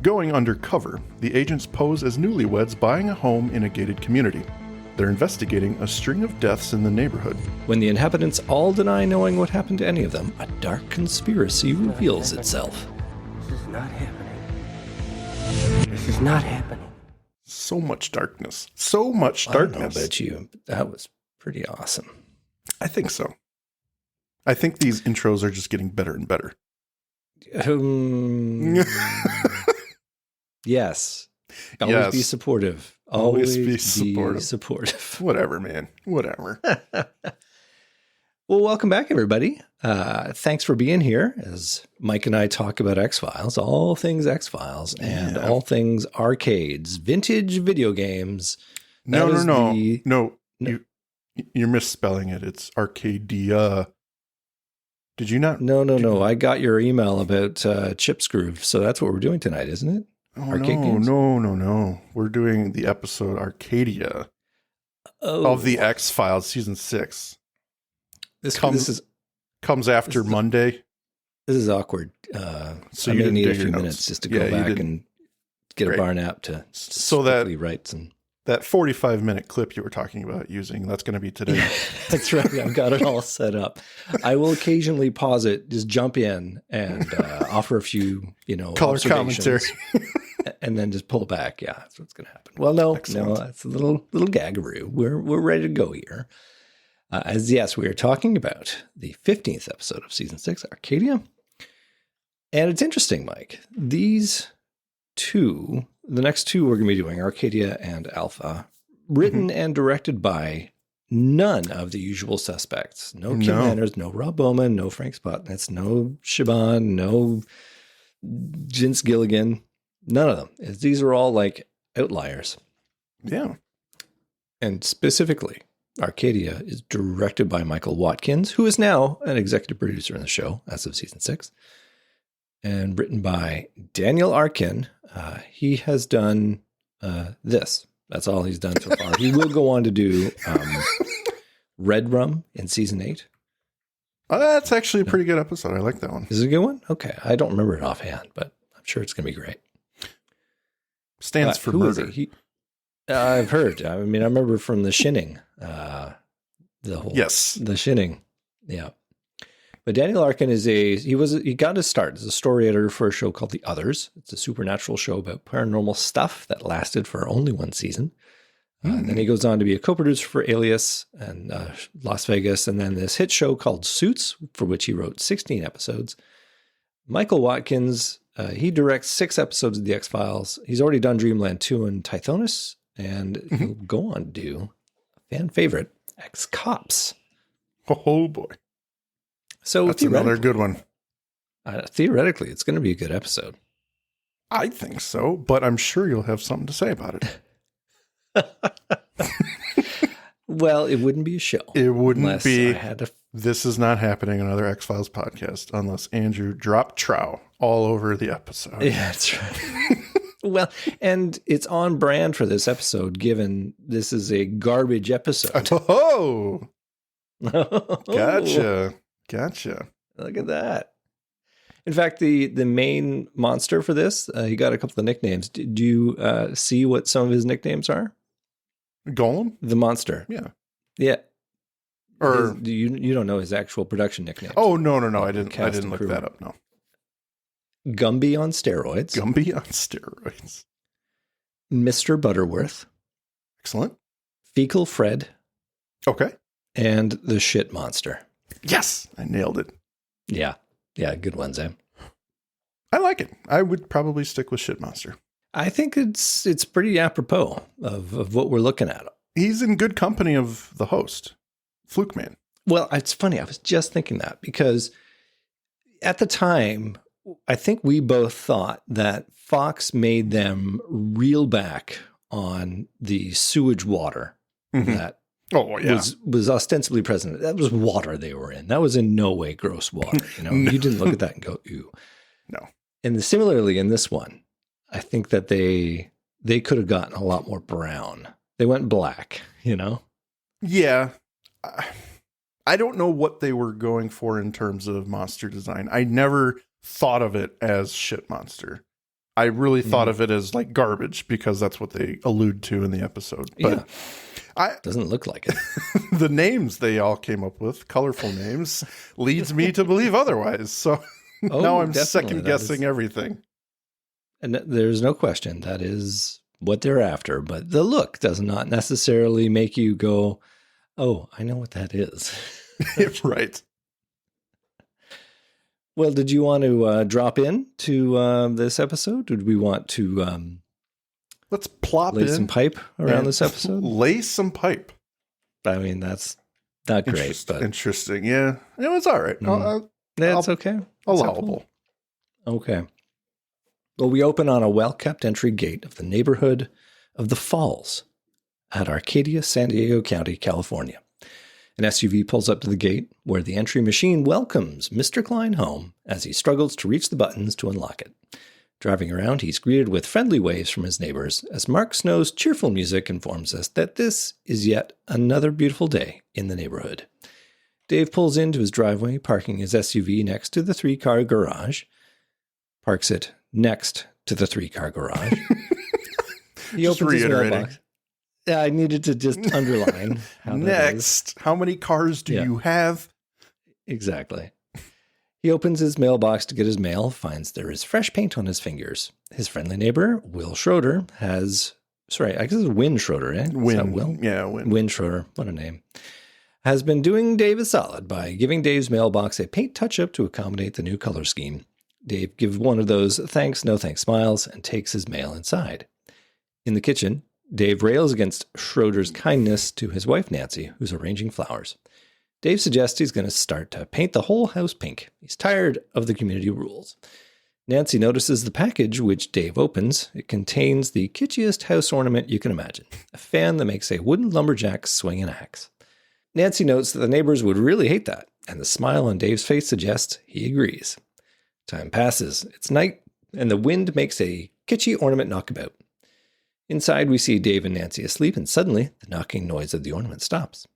Going undercover, the agents pose as newlyweds buying a home in a gated community. They're investigating a string of deaths in the neighborhood. When the inhabitants all deny knowing what happened to any of them, a dark conspiracy reveals itself. This is not happening. This is not happening. So much darkness. So much darkness. I don't know about you, but that was pretty awesome. I think so. I think these intros are just getting better and better. Yes. Always be supportive. Always be supportive. Whatever, man. Whatever. Well, welcome back, everybody. Thanks for being here as Mike and I talk about X-Files, all things X-Files, and all things arcades, vintage video games. No. You're misspelling it. It's Arcadia. Did you not? No. I got your email about Chip Screw, so that's what we're doing tonight, isn't it? Oh, no. We're doing the episode Arcadia of the X-Files season 6. This comes after Monday. This is awkward. So I'm going to need a few minutes just to go back and get a bar nap to write some. That 45-minute clip you were talking about using, that's going to be today. That's right. I've got it all set up. I will occasionally pause it, just jump in and offer a few, color commentary. And then just pull back. Yeah, that's what's going to happen. Well, no, that's a little gagaroo. We're ready to go here. We are talking about the 15th episode of season 6, Arcadia. And it's interesting, Mike. These two, the next two we're going to be doing, Arcadia and Alpha, written and directed by none of the usual suspects. No Kim Manners, no Rob Bowman, no Frank Spotnitz, no Siobhan, no Vince Gilligan. None of them. These are all like outliers. Yeah. And specifically, Arcadia is directed by Michael Watkins, who is now an executive producer in the show as of season 6, and written by Daniel Arkin. He has done this. That's all he's done so far. He will go on to do Red Rum in season 8. That's actually a pretty good episode. I like that one. Is it a good one? Okay. I don't remember it offhand, but I'm sure it's going to be great. Stands for murder. I've heard. I mean, I remember from The Shinning. The Shinning. Yeah. But Daniel Arkin he got his start as a story editor for a show called The Others. It's a supernatural show about paranormal stuff that lasted for only one season. And then he goes on to be a co-producer for Alias and Las Vegas, and then this hit show called Suits, for which he wrote 16 episodes. Michael Watkins, he directs 6 episodes of The X-Files. He's already done Dreamland 2 and Tithonus, and he'll go on to do a fan favorite, X-Cops. Oh, boy. So that's another good one. Theoretically, it's going to be a good episode. I think so, but I'm sure you'll have something to say about it. Well, it wouldn't be a show. It wouldn't be. This is not happening another X-Files podcast unless Andrew dropped trow all over the episode. Yeah, that's right. Well, and it's on brand for this episode, given this is a garbage episode. Oh, gotcha. Look at that. In fact, the main monster for this, he got a couple of nicknames. Do you see what some of his nicknames are? Golem? The monster. Yeah. Or you don't know his actual production nickname. Oh, no. I didn't look that up, no. Gumby on steroids. Mr. Butterworth. Excellent. Fecal Fred. Okay. And the Shit Monster. Yes, I nailed it. Yeah, good ones, eh? I like it. I would probably stick with Shit Monster. I think it's pretty apropos of what we're looking at. He's in good company of the host, Fluke Man. Well, it's funny. I was just thinking that because at the time, I think we both thought that Fox made them reel back on the sewage water that was ostensibly present. That was water they were in. That was in no way gross water. You didn't look at that and go, ooh. No. And similarly in this one, I think that they could have gotten a lot more brown. They went black, Yeah. I don't know what they were going for in terms of monster design. I never thought of it as Shit Monster. I really thought of it as like garbage because that's what they allude to in the episode. But doesn't look like it. The names they all came up with, colorful names, leads me to believe otherwise. So now I'm second guessing everything. And there's no question that is what they're after, but the look does not necessarily make you go, oh, I know what that is. Right. Well, did you want to drop in to this episode? Did we want to let's plop lay some pipe around this episode? Lay some pipe. I mean, that's not great, but interesting. Yeah, it was all right. That's okay. Allowable. Okay. Well, we open on a well-kept entry gate of the neighborhood of the Falls at Arcadia, San Diego County, California. An SUV pulls up to the gate where the entry machine welcomes Mr. Klein home as he struggles to reach the buttons to unlock it. Driving around, he's greeted with friendly waves from his neighbors as Mark Snow's cheerful music informs us that this is yet another beautiful day in the neighborhood. Dave pulls into his driveway, parking his SUV next to the 3-car garage. Parks it next to the 3-car garage. He opens his mailbox. Yeah, I needed to just underline how next. How many cars do you have? Exactly. He opens his mailbox to get his mail, finds there is fresh paint on his fingers. His friendly neighbor, Will Schroeder, I guess it's Win Schroeder, eh? Win. Will? Yeah, Win. Win Schroeder. What a name. Has been doing Dave a solid by giving Dave's mailbox a paint touch-up to accommodate the new color scheme. Dave gives one of those thanks, no thanks smiles and takes his mail inside. In the kitchen, Dave rails against Schroeder's kindness to his wife, Nancy, who's arranging flowers. Dave suggests he's going to start to paint the whole house pink. He's tired of the community rules. Nancy notices the package, which Dave opens. It contains the kitschiest house ornament you can imagine, a fan that makes a wooden lumberjack swing an axe. Nancy notes that the neighbors would really hate that, and the smile on Dave's face suggests he agrees. Time passes. It's night, and the wind makes a kitschy ornament knockabout. Inside, we see Dave and Nancy asleep, and suddenly, the knocking noise of the ornament stops.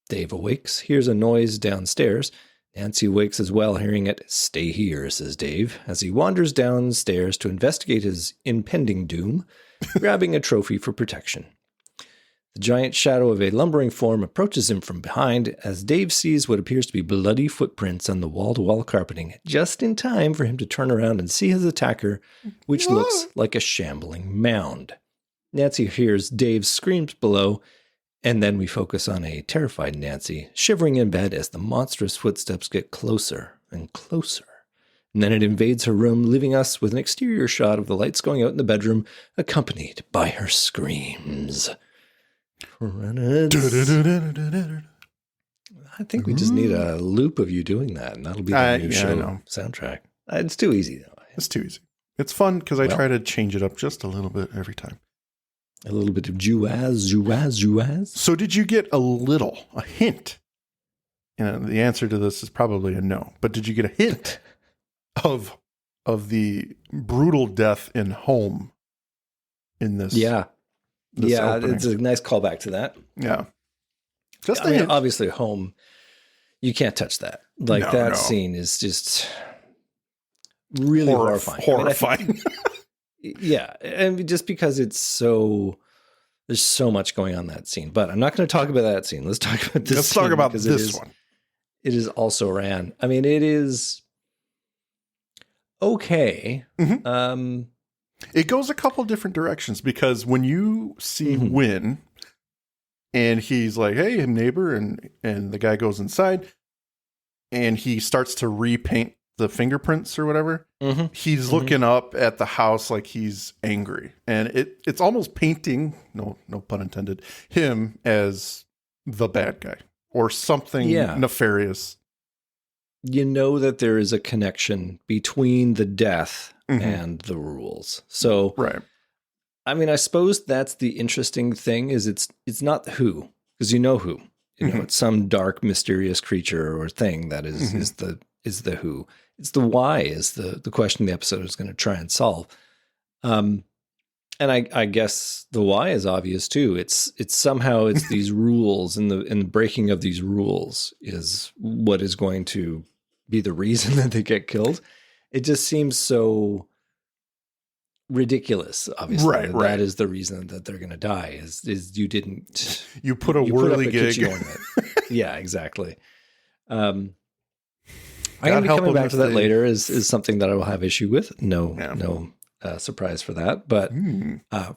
Dave awakes, hears a noise downstairs. Nancy awakes as well, hearing it. "Stay here," says Dave, as he wanders downstairs to investigate his impending doom, grabbing a trophy for protection. The giant shadow of a lumbering form approaches him from behind as Dave sees what appears to be bloody footprints on the wall-to-wall carpeting, just in time for him to turn around and see his attacker, which looks like a shambling mound. Nancy hears Dave's screams below, and then we focus on a terrified Nancy, shivering in bed as the monstrous footsteps get closer and closer. And then it invades her room, leaving us with an exterior shot of the lights going out in the bedroom, accompanied by her screams. I think we just need a loop of you doing that, and that'll be the new show soundtrack. It's too easy, though. It's too easy. It's fun because I try to change it up just a little bit every time. A little bit of jazz. So did you get a hint? The answer to this is probably a no. But did you get a hint of the brutal death in Home in this? Yeah. Opening? It's a nice callback to that. Yeah. Obviously, Home, you can't touch that. That scene is just really horrifying. Horrifying. Yeah, and just because there's so much going on in that scene. But I'm not going to talk about that scene. Let's talk about this. Let's talk about this one. It is also ran. I mean, it is okay. Mm-hmm. It goes a couple different directions because when you see Win, and he's like, "Hey, neighbor," and the guy goes inside, and he starts to repaint the fingerprints or whatever. He's looking up at the house like he's angry, and it's almost painting, no pun intended, him as the bad guy or something nefarious. You know that there is a connection between the death and the rules. So, right. I mean, I suppose that's the interesting thing is it's not who, because you know who. You know, it's some dark, mysterious creature or thing that is the who. It's the why is the question the episode is going to try and solve. And I guess the why is obvious too. It's somehow these rules and the breaking of these rules is what is going to be the reason that they get killed. It just seems so ridiculous, obviously. Right. That is the reason that they're going to die is you didn't... You put a whirligig. Yeah, exactly. I'm going to be coming back to that later is something that I will have issue with. No surprise for that. But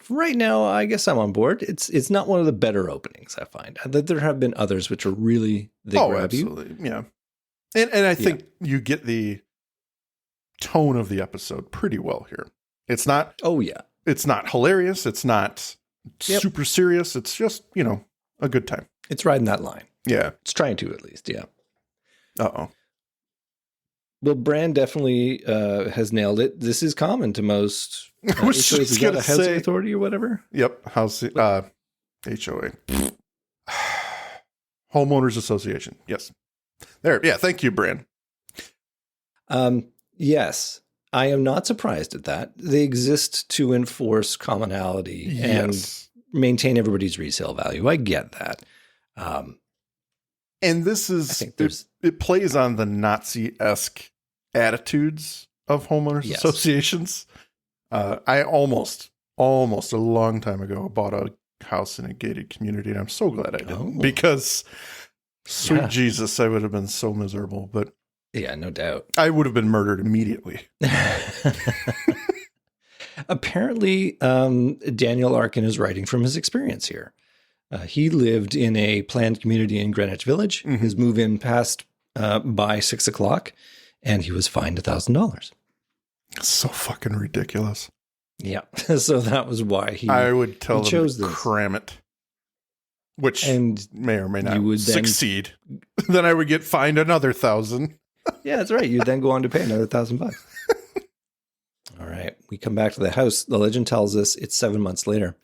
right now, I guess I'm on board. It's not one of the better openings, I find. There have been others which are really, grab absolutely. you. Yeah. And I think you get the tone of the episode pretty well here. It's not... Oh, yeah. It's not hilarious. It's not super serious. It's just, a good time. It's riding that line. Yeah. It's trying to, at least. Yeah. Uh-oh. Well, Bran definitely has nailed it. This is common to most. I was just going to say, housing authority or whatever. Yep, housing HOA, homeowners association. Yes, there. Yeah, thank you, Bran. Yes, I am not surprised at that. They exist to enforce commonality and maintain everybody's resale value. I get that. And this is it plays on the Nazi-esque attitudes of homeowners associations. I almost a long time ago bought a house in a gated community, and I'm so glad I didn't because sweet Jesus, I would have been so miserable. But yeah, no doubt, I would have been murdered immediately. Apparently, Daniel Arkin is writing from his experience here. He lived in a planned community in Greenwich Village. Mm-hmm. His move-in passed by 6 o'clock, and he was fined $1,000. So fucking ridiculous. Yeah. So that was why I would tell them to cram it, which may or may not succeed. Then I would get fined another 1,000. Yeah, that's right. You'd then go on to pay another $1,000. All right. We come back to the house. The legend tells us it's 7 months later.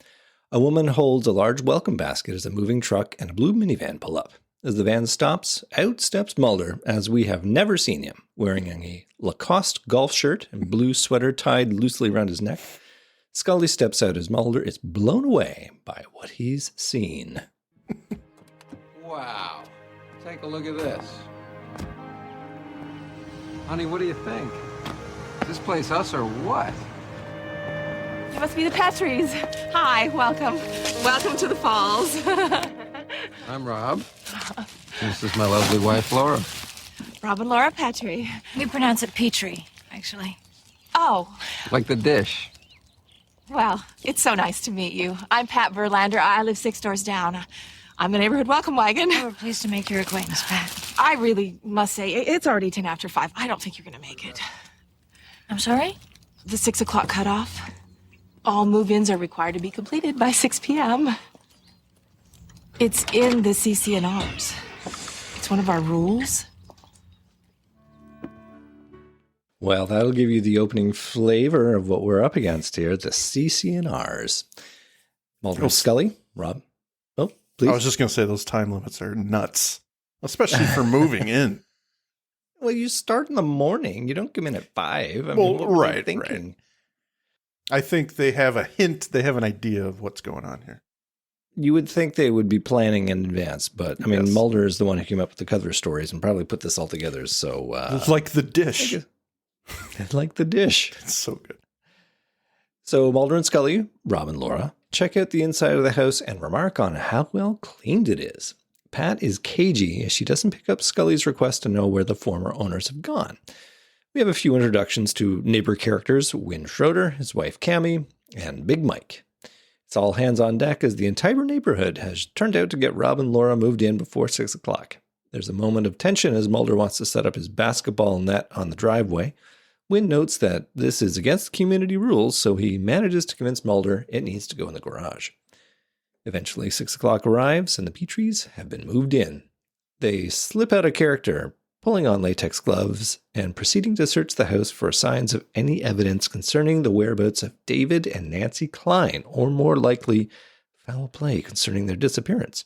A woman holds a large welcome basket as a moving truck and a blue minivan pull up. As the van stops, out steps Mulder, as we have never seen him, wearing a Lacoste golf shirt and blue sweater tied loosely around his neck. Scully steps out as Mulder is blown away by what he's seen. Wow. Take a look at this. Honey, what do you think? Is this place us or what? You must be the Petries. Hi, welcome. Welcome to the Falls. I'm Rob. This is my lovely wife, Laura. Rob and Laura Petrie. We pronounce it Petrie, actually. Oh. Like the dish. Well, it's so nice to meet you. I'm Pat Verlander. I live 6 doors down. I'm the neighborhood welcome wagon. We're pleased to make your acquaintance, Pat. I really must say, it's already 10 after 5. I don't think you're going to make it. I'm sorry? The 6 o'clock cutoff. All move-ins are required to be completed by 6 p.m. It's in the CC&Rs. It's one of our rules. Well, that'll give you the opening flavor of what we're up against here, the CC&Rs. Mulder and Scully, Rob. Oh, please. I was just going to say those time limits are nuts, especially for moving in. Well, you start in the morning. You don't come in at 5. What were you thinking? Right. I think they have a hint. They have an idea of what's going on here. You would think they would be planning in advance, but I mean, Mulder is the one who came up with the cover stories and probably put this all together. So it's like the dish. It's like the dish. It's so good. So Mulder and Scully, Rob and Laura, check out the inside of the house and remark on how well cleaned it is. Pat is cagey as she doesn't pick up Scully's request to know where the former owners have gone. We have a few introductions to neighbor characters, Win Schroeder, his wife Cammie, and Big Mike. It's all hands on deck as the entire neighborhood has turned out to get Rob and Laura moved in before 6 o'clock. There's a moment of tension as Mulder wants to set up his basketball net on the driveway. Win notes that this is against community rules, so he manages to convince Mulder it needs to go in the garage. Eventually, 6 o'clock arrives and the Petries have been moved in. They slip out of character, pulling on latex gloves, and proceeding to search the house for signs of any evidence concerning the whereabouts of David and Nancy Klein, or more likely, foul play concerning their disappearance.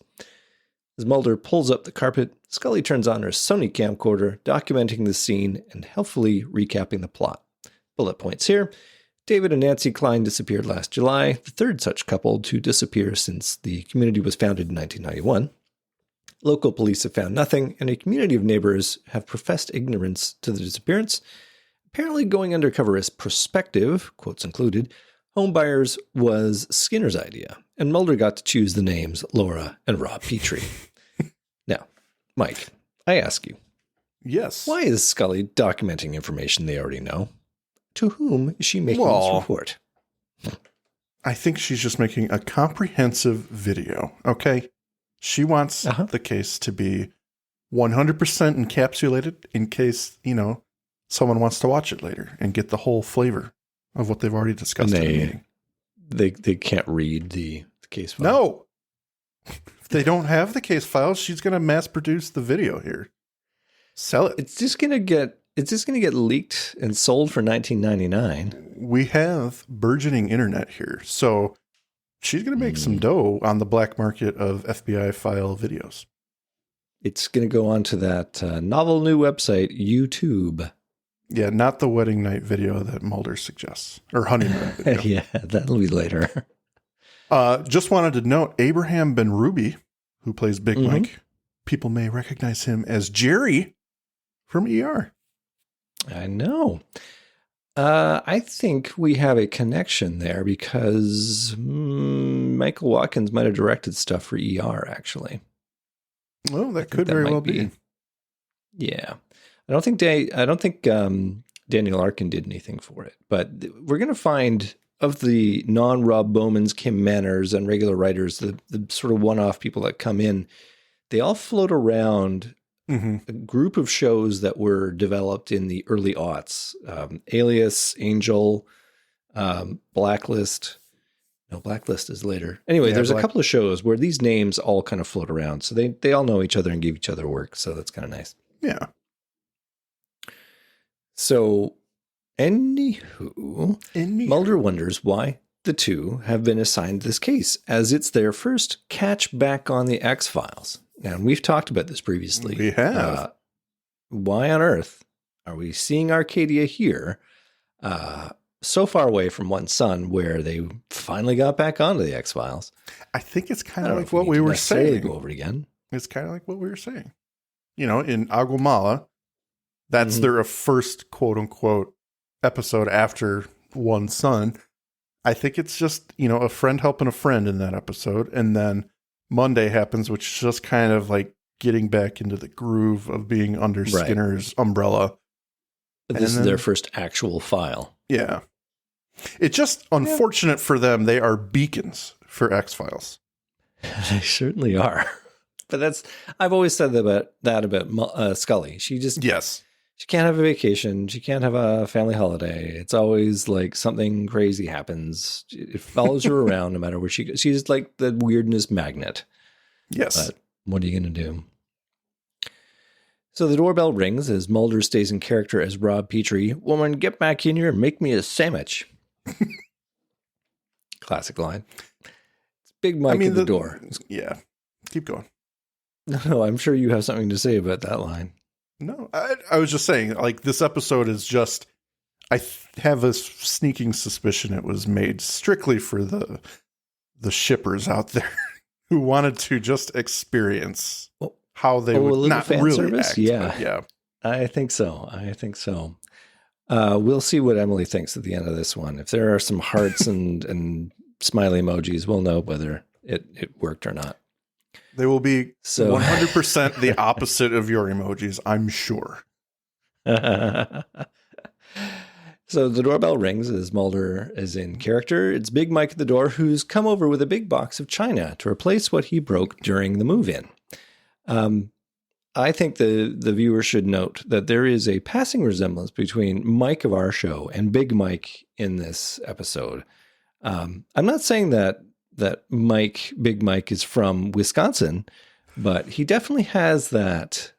As Mulder pulls up the carpet, Scully turns on her Sony camcorder, documenting the scene and helpfully recapping the plot. Bullet points here. David and Nancy Klein disappeared last July, the third such couple to disappear since the community was founded in 1991. Local police have found nothing, and a community of neighbors have professed ignorance to the disappearance, apparently going undercover as prospective, quotes included, Homebuyers was Skinner's idea, and Mulder got to choose the names Laura and Rob Petrie. Now, Mike, I ask you. Yes. Why is Scully documenting information they already know? To whom is she making this report? I think she's just making a comprehensive video, okay? She wants the case to be 100% encapsulated in case, someone wants to watch it later and get the whole flavor of what they've already discussed in the meeting. They can't read the case file. No. If they don't have the case files, she's going to mass produce the video here. Sell it. It's just going to get leaked and sold for $19.99. We have burgeoning internet here. So she's going to make some dough on the black market of FBI file videos. It's going to go onto that novel new website, YouTube. Yeah, not the wedding night video that Mulder suggests. Or honeymoon video. Yeah, that'll be later. Just wanted to note, Abraham Ben-Ruby, who plays Big Mike, people may recognize him as Jerry from ER. I know. I think we have a connection there because Michael Watkins might have directed stuff for ER, actually. Well, that could very well be. Yeah. I don't think Daniel Arkin did anything for it, but we're going to find of the non-Rob Bowmans, Kim Manners, and regular writers, the sort of one-off people that come in, they all float around a group of shows that were developed in the early aughts. Alias, Angel, Blacklist. No, Blacklist is later. Anyway, there's a couple of shows where these names all kind of float around. So they all know each other and give each other work. So that's kind of nice. Yeah. So, anywho, Mulder wonders why the two have been assigned this case, as it's their first catch back on the X-Files. Now, we've talked about this previously. We have. Why on earth are we seeing Arcadia here so far away from One Son where they finally got back onto the X-Files? I think it's kind of like what we were saying. Go over it again. It's kind of like what we were saying. In Aguamala, that's their first quote-unquote episode after One Son. I think it's just, a friend helping a friend in that episode. And then Monday happens, which is just kind of like getting back into the groove of being under Skinner's umbrella. But this is their first actual file. Yeah. It's just unfortunate for them. They are beacons for X-Files. They certainly are. But I've always said about Scully. She just... Yes. She can't have a vacation. She can't have a family holiday. It's always like something crazy happens. It follows her around no matter where she goes. She's like the weirdness magnet. Yes. But what are you going to do? So the doorbell rings as Mulder stays in character as Rob Petrie. Woman, get back in here and make me a sandwich. Classic line. It's Big Mike at the door. Yeah. Keep going. No, I'm sure you have something to say about that line. No, I was just saying, like, this episode is just, I have a sneaking suspicion it was made strictly for the shippers out there who wanted to just experience how they would not really service? act. Yeah. I think so. We'll see what Emily thinks at the end of this one. If there are some hearts and smiley emojis, we'll know whether it worked or not. They will be 100% the opposite of your emojis, I'm sure. So the doorbell rings as Mulder is in character. It's Big Mike at the door, who's come over with a big box of china to replace what he broke during the move-in. I think the viewer should note that there is a passing resemblance between Mike of our show and Big Mike in this episode. I'm not saying that Big Mike is from Wisconsin, but he definitely has that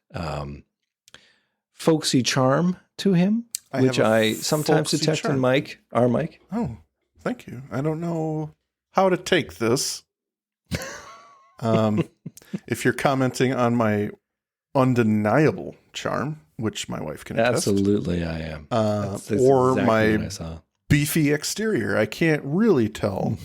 folksy charm to him, which I sometimes detect in our Mike. Oh, thank you. I don't know how to take this. If you're commenting on my undeniable charm, which my wife can attest. Absolutely, I am. That's or exactly my beefy exterior. I can't really tell.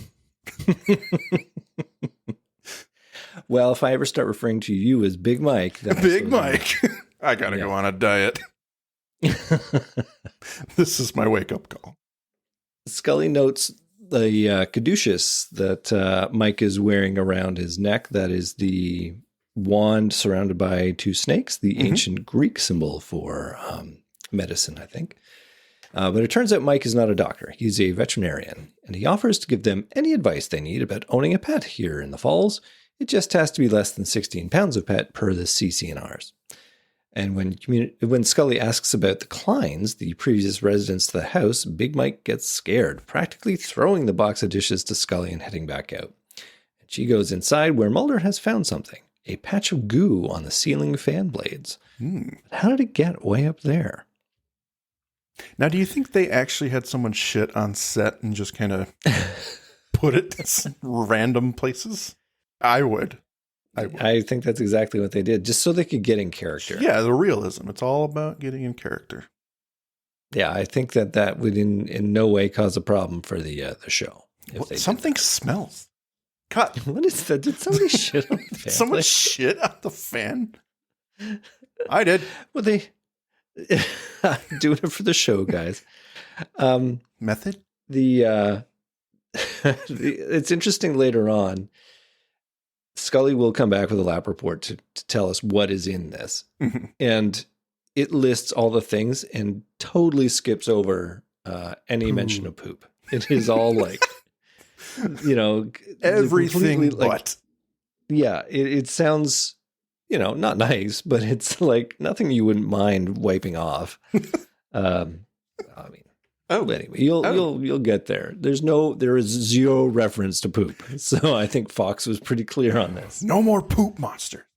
Well, if I ever start referring to you as Big Mike, Big Mike, I gotta go on a diet. This is my wake-up call. Scully notes the caduceus that Mike is wearing around his neck, that is the wand surrounded by two snakes, the ancient Greek symbol for medicine, I think. But it turns out Mike is not a doctor. He's a veterinarian, and he offers to give them any advice they need about owning a pet here in the Falls. It just has to be less than 16 pounds of pet per the CC&Rs. And when Scully asks about the Kleins, the previous residents to the house, Big Mike gets scared, practically throwing the box of dishes to Scully and heading back out. And she goes inside where Mulder has found something, a patch of goo on the ceiling fan blades. But how did it get way up there? Now, do you think they actually had someone shit on set and just kind of put it to some random places? I would. I think that's exactly what they did, just so they could get in character. Yeah, the realism. It's all about getting in character. Yeah, I think that would in no way cause a problem for the show. Something smells. Cut. What is that? Did somebody shit on the fan? Someone shit on the fan? I did. Well, I'm doing it for the show, guys. Method? It's interesting later on. Scully will come back with a lab report to tell us what is in this. And it lists all the things and totally skips over any mention of poop. It is all like, everything but. Like, yeah, it sounds, not nice, but it's like nothing you wouldn't mind wiping off. Anyway, you'll get there. There is zero reference to poop. So I think Fox was pretty clear on this. No more poop monster.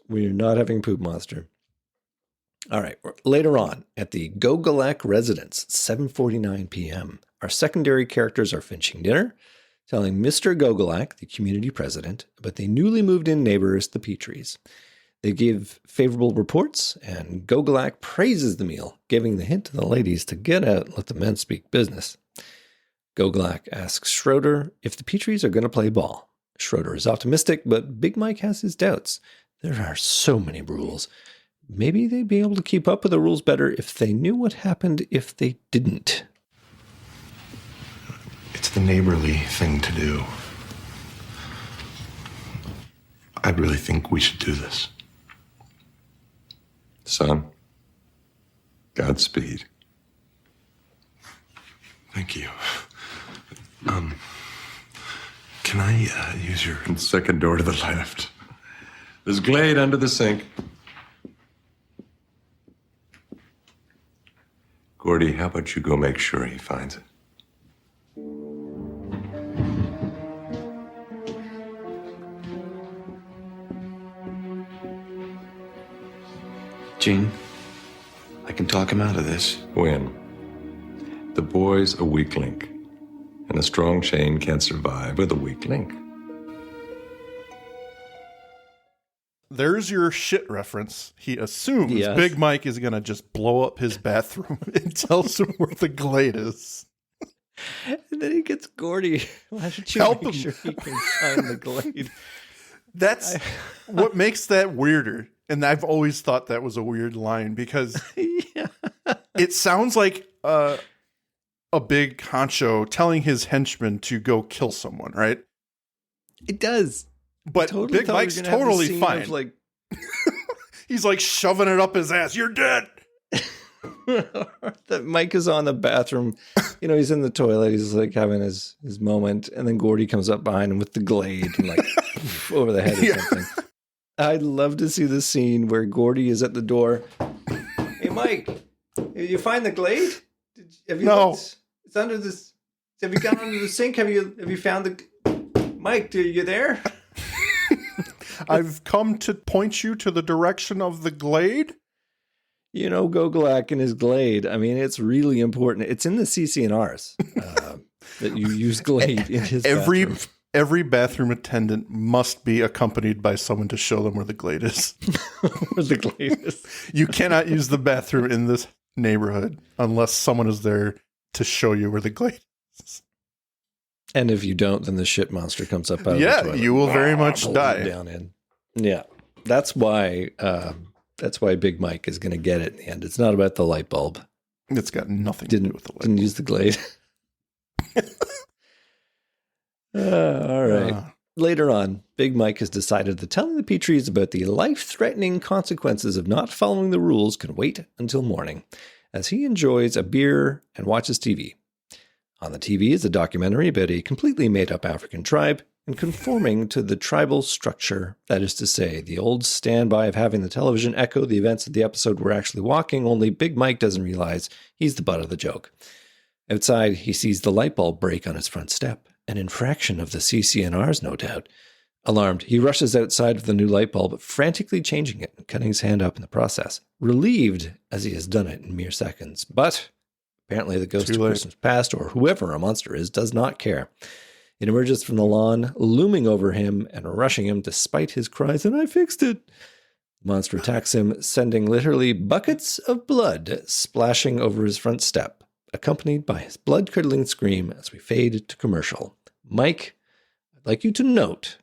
We're not having poop monster. All right. Later on at the Gogolak residence, 7:49 p.m., our secondary characters are finishing dinner, telling Mr. Gogolak, the community president, about the newly moved in neighbors, the Petries. They give favorable reports, and Gogolak praises the meal, giving the hint to the ladies to get out and let the men speak business. Gogolak asks Schroeder if the Petries are going to play ball. Schroeder is optimistic, but Big Mike has his doubts. There are so many rules. Maybe they'd be able to keep up with the rules better if they knew what happened if they didn't. It's the neighborly thing to do. I really think we should do this. Son, Godspeed. Thank you. Can I use your... Second door to the left. There's Glade under the sink. Gordy, how about you go make sure he finds it? Gene, I can talk him out of this. When? The boy's a weak link, and a strong chain can't survive with a weak link. There's your shit reference. He assumes Big Mike is going to just blow up his bathroom and tells him where the Glade is. And then he gets Gordy. Why don't you help make him? Sure he can find the Glade? That's what makes that weirder. And I've always thought that was a weird line because it sounds like a big honcho telling his henchman to go kill someone, right? It does. But totally Big Mike's totally fine. Like... He's like shoving it up his ass. You're dead. That Mike is on the bathroom. He's in the toilet. He's like having his moment. And then Gordy comes up behind him with the Glade and like over the head or something. I'd love to see the scene where Gordy is at the door. Hey, Mike, did you find the Glade? Have you no. Looked? It's under this. Have you gone under the sink? Have you found the... Mike, are you there? I've come to point you to the direction of the Glade. Gogolak and his Glade. I mean, it's really important. It's in the CC&Rs that you use Glade in his bathroom. Every bathroom attendant must be accompanied by someone to show them where the Glade is. Where the Glade is. You cannot use the bathroom in this neighborhood unless someone is there to show you where the Glade is. And if you don't, then the shit monster comes up out of the toilet. You will very much die. Down in. Yeah. That's why Big Mike is going to get it in the end. It's not about the light bulb. It's got nothing to do with the light bulb. Didn't use the Glade. All right. Later on, Big Mike has decided that telling the Petries about the life-threatening consequences of not following the rules can wait until morning, as he enjoys a beer and watches TV. On the TV is a documentary about a completely made-up African tribe and conforming to the tribal structure. That is to say, the old standby of having the television echo the events of the episode we're actually walking, only Big Mike doesn't realize he's the butt of the joke. Outside, he sees the light bulb break on his front step. An infraction of the CCNRs, no doubt. Alarmed, he rushes outside with the new light bulb, frantically changing it and cutting his hand up in the process. Relieved, as he has done it in mere seconds. But apparently the ghost of Christmas past, or whoever a monster is, does not care. It emerges from the lawn, looming over him and rushing him despite his cries, and I fixed it. The monster attacks him, sending literally buckets of blood splashing over his front step, accompanied by his blood-curdling scream as we fade to commercial. Mike, I'd like you to note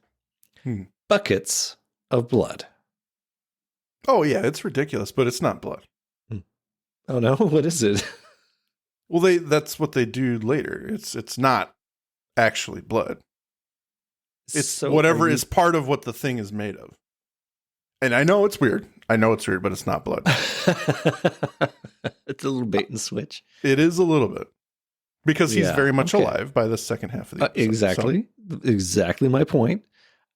buckets of blood. Oh, yeah, it's ridiculous, but it's not blood. Oh, no? What is it? Well, that's what they do later. It's not actually blood. It's so whatever is part of what the thing is made of. And I know it's weird. But it's not blood. It's a little bait and switch. It is a little bit. Because he's very much alive by the second half of the episode. Exactly. So. Exactly my point.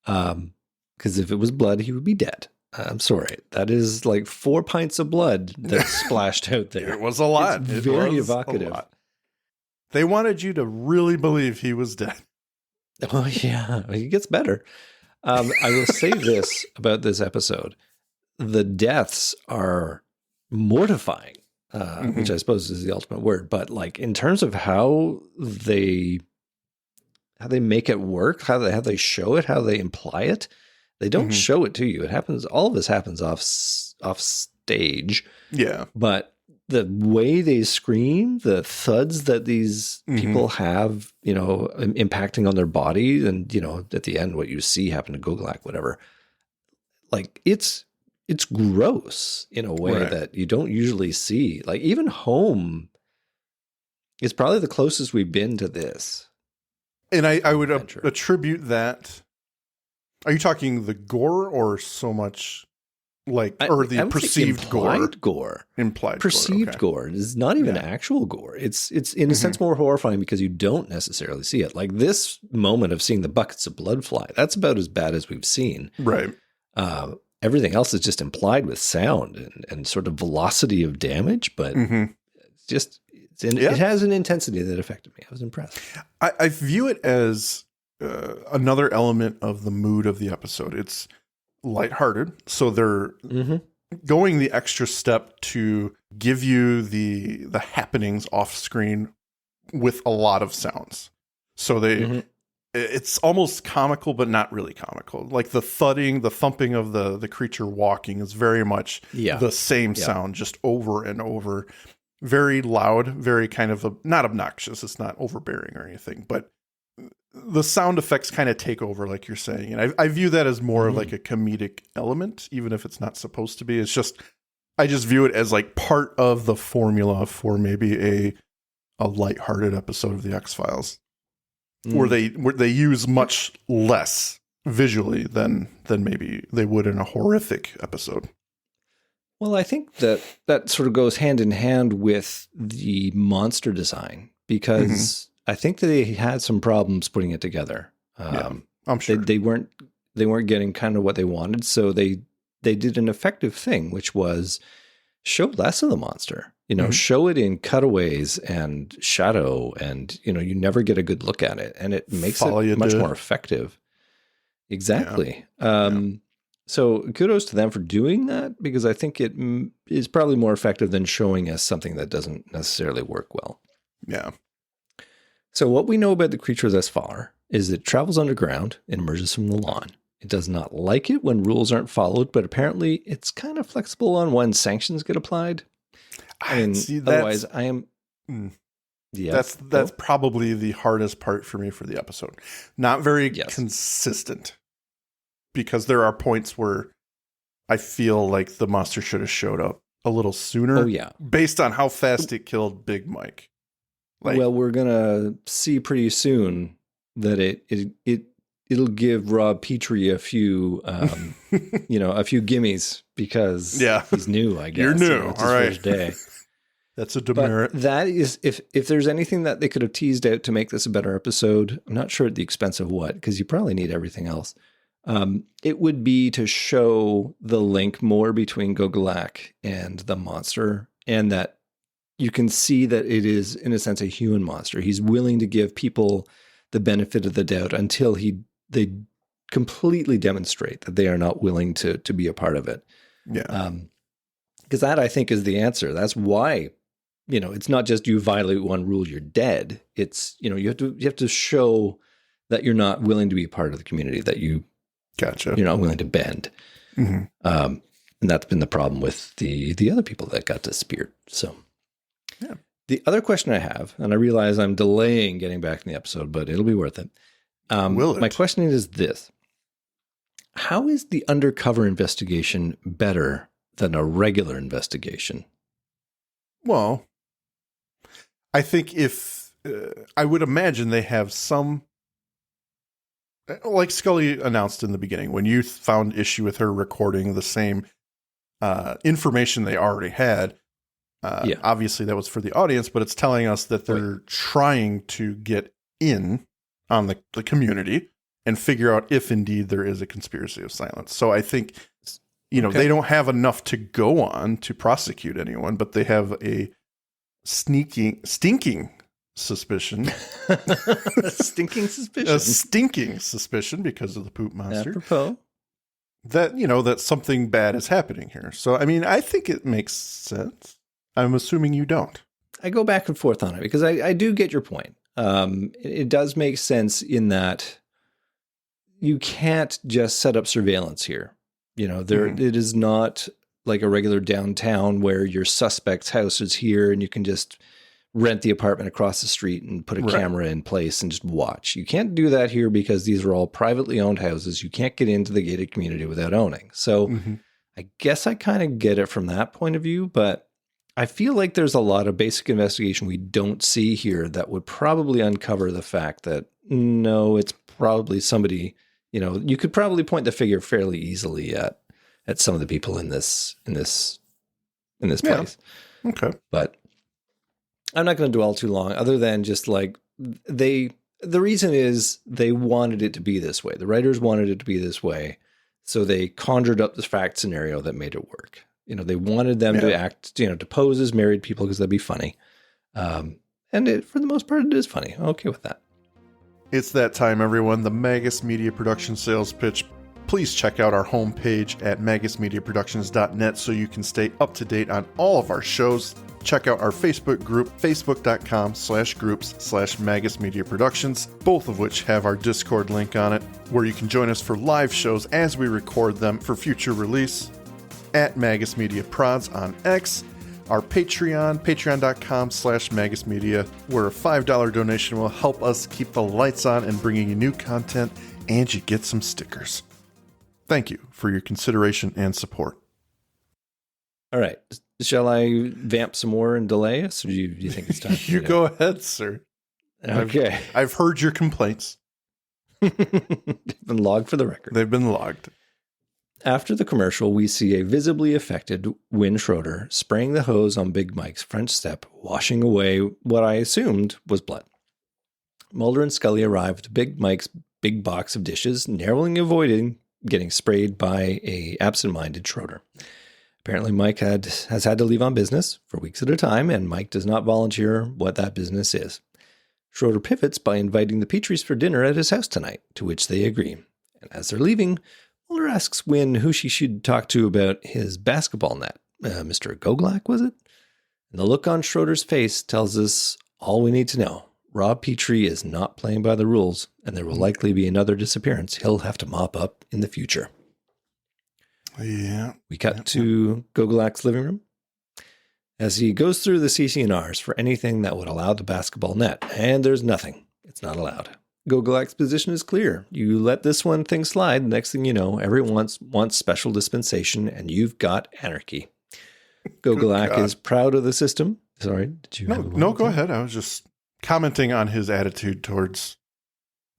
Because if it was blood, he would be dead. I'm sorry. That is like 4 pints of blood that splashed out there. It was a lot. It's very evocative. They wanted you to really believe he was dead. Oh, yeah. He gets better. I will say this about this episode. The deaths are mortifying, which I suppose is the ultimate word. But like in terms of how they make it work, how they show it, how they imply it, they don't show it to you. It happens. All of this happens off stage. Yeah. But the way they scream, the thuds that these people have, impacting on their body, and at the end, what you see happen to Gogolak, whatever. Like it's gross in a way that you don't usually see. Like even Home is probably the closest we've been to this. And I would attribute that. Are you talking the gore or so much or the perceived gore? Implied perceived gore. It's not even actual gore. It's in a sense more horrifying because you don't necessarily see it. Like this moment of seeing the buckets of blood fly, that's about as bad as we've seen. Right. Everything else is just implied with sound and sort of velocity of damage, but it has an intensity that affected me. I was impressed. I view it as another element of the mood of the episode. It's lighthearted, so they're going the extra step to give you the happenings off screen with a lot of sounds. So it's almost comical, but not really comical. Like the thudding, the thumping of the creature walking is very much the same sound, just over and over. Very loud, very kind of not obnoxious. It's not overbearing or anything, but the sound effects kind of take over, like you're saying. And I view that as more of like a comedic element, even if it's not supposed to be. It's just, I just view it as like part of the formula for maybe a lighthearted episode of the X-Files. Where they use much less visually than maybe they would in a horrific episode. Well, I think that sort of goes hand in hand with the monster design, because I think that they had some problems putting it together. I'm sure they weren't getting kind of what they wanted, so they did an effective thing, which was show less of the monster. Show it in cutaways and shadow, and you never get a good look at it, and it makes it much more effective. Exactly. So kudos to them for doing that, because I think it is probably more effective than showing us something that doesn't necessarily work well. Yeah. So what we know about the creature thus far is it travels underground and emerges from the lawn. It does not like it when rules aren't followed, but apparently it's kind of flexible on when sanctions get applied. Otherwise, I am. Yeah, that's probably the hardest part for me for the episode. Not very consistent, because there are points where I feel like the monster should have showed up a little sooner. Oh yeah, based on how fast it killed Big Mike. Well, we're gonna see pretty soon that it'll give Rob Petrie a few, a few gimmies because he's new, I guess. You're new. It's all right. First day. That's a demerit. But that is, if there's anything that they could have teased out to make this a better episode, I'm not sure at the expense of what, because you probably need everything else. It would be to show the link more between Gogolak and the monster, and that you can see that it is, in a sense, a human monster. He's willing to give people the benefit of the doubt until they completely demonstrate that they are not willing to be a part of it. Yeah. Because that, I think, is the answer. That's why, it's not just you violate one rule, you're dead. It's, you have to show that you're not willing to be a part of the community, that you're not willing to bend. Mm-hmm. And that's been the problem with the other people that got disappeared. So yeah. The other question I have, and I realize I'm delaying getting back in the episode, but it'll be worth it. Will it? My question is this. How is the undercover investigation better than a regular investigation? Well, I think I would imagine they have some, like Scully announced in the beginning, when you found issue with her recording the same information they already had. Obviously that was for the audience, but it's telling us that they're trying to get in on the community and figure out if indeed there is a conspiracy of silence. So I think, they don't have enough to go on to prosecute anyone, but they have a stinking suspicion. A stinking suspicion. A stinking suspicion because of the poop monster. Apropos. That, that something bad is happening here. So, I mean, I think it makes sense. I'm assuming you don't. I go back and forth on it because I do get your point. It does make sense in that you can't just set up surveillance here. It is not like a regular downtown where your suspect's house is here and you can just rent the apartment across the street and put a camera in place and just watch. You can't do that here because these are all privately owned houses. You can't get into the gated community without owning. So I guess I kind of get it from that point of view, but I feel like there's a lot of basic investigation we don't see here that would probably uncover the fact that, no, it's probably somebody, you could probably point the finger fairly easily at some of the people in this place. Okay. But I'm not going to dwell too long other than just like the reason is they wanted it to be this way. The writers wanted it to be this way. So they conjured up this fact scenario that made it work. They wanted them to act, to pose as married people because that'd be funny. And for the most part, it is funny. I'm okay with that. It's that time, everyone. The Magus Media Production sales pitch. Please check out our homepage at magusmediaproductions.net so you can stay up to date on all of our shows. Check out our Facebook group, facebook.com/groups/Magus Media Productions, both of which have our Discord link on it, where you can join us for live shows as we record them for future release. At Magus Media Prods on X, our Patreon, patreon.com/Magus Media, where a $5 donation will help us keep the lights on and bringing you new content, and you get some stickers. Thank you for your consideration and support. All right. Shall I vamp some more and delay us, or do you think it's time? You go ahead, sir. Okay. I've heard your complaints. They've been logged for the record. They've been logged. After the commercial, we see a visibly affected Win Schroeder spraying the hose on Big Mike's front step, washing away what I assumed was blood. Mulder and Scully arrive with Big Mike's big box of dishes, narrowly avoiding getting sprayed by a absent-minded Schroeder. Apparently, Mike has had to leave on business for weeks at a time, and Mike does not volunteer what that business is. Schroeder pivots by inviting the Petries for dinner at his house tonight, to which they agree. And as they're leaving, Mulder asks Wynn who she should talk to about his basketball net. Mr. Gogolak, was it? And the look on Schroeder's face tells us all we need to know. Rob Petrie is not playing by the rules, and there will likely be another disappearance he'll have to mop up in the future. Yeah. We cut to Gogolak's living room as he goes through the CCNRs for anything that would allow the basketball net, and there's nothing. It's not allowed. Gogolak's position is clear. You let this one thing slide, the next thing you know, everyone wants special dispensation, and you've got anarchy. Gogolak is proud of the system. Sorry, did you? No, go ahead. I was just commenting on his attitude towards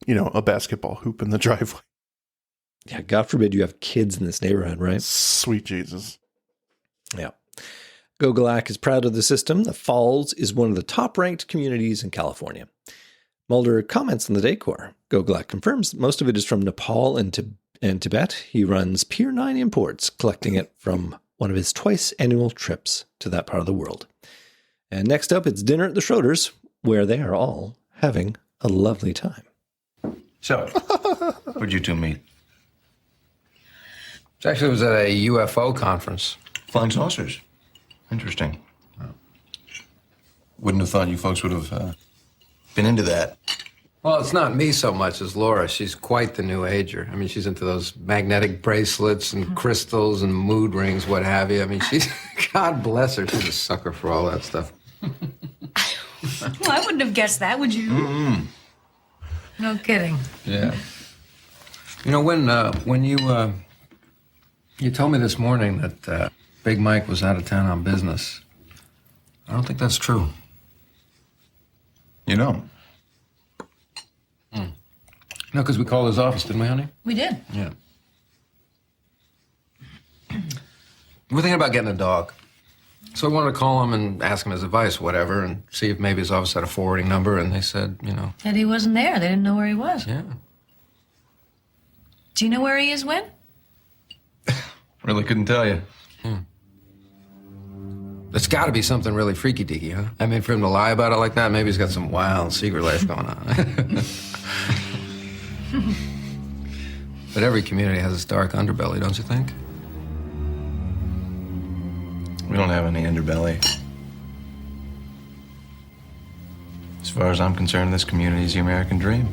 a basketball hoop in the driveway. Yeah, God forbid you have kids in this neighborhood, right? Sweet Jesus. Yeah. Gogolak is proud of the system. The Falls is one of the top-ranked communities in California. Mulder comments on the decor. Gogolak confirms that most of it is from Nepal and Tibet. He runs Pier 9 Imports, collecting it from one of his twice-annual trips to that part of the world. And next up, it's dinner at the Schroeder's, where they are all having a lovely time. So, where'd you two meet? It actually was at a UFO conference. Flying saucers. Interesting. Wouldn't have thought you folks would have been into that. Well, it's not me so much as Laura. She's quite the new ager. I mean, she's into those magnetic bracelets and crystals and mood rings, what have you. I mean, she's, God bless her, she's a sucker for all that stuff. Well, I wouldn't have guessed that, would you? Mm-mm. No kidding. Yeah. You know, when you told me this morning that Big Mike was out of town on business, I don't think that's true. You know? No, because we called his office, didn't we, honey? We did. Yeah. We're thinking about getting a dog. So I wanted to call him and ask him his advice, whatever, and see if maybe his office had a forwarding number, and they said, That he wasn't there. They didn't know where he was. Yeah. Do you know where he is when? Really couldn't tell you. It's got to be something really freaky-deaky, huh? I mean, for him to lie about it like that, maybe he's got some wild secret life going on. But every community has its dark underbelly, don't you think? We don't have any underbelly. As far as I'm concerned, this community is the American dream.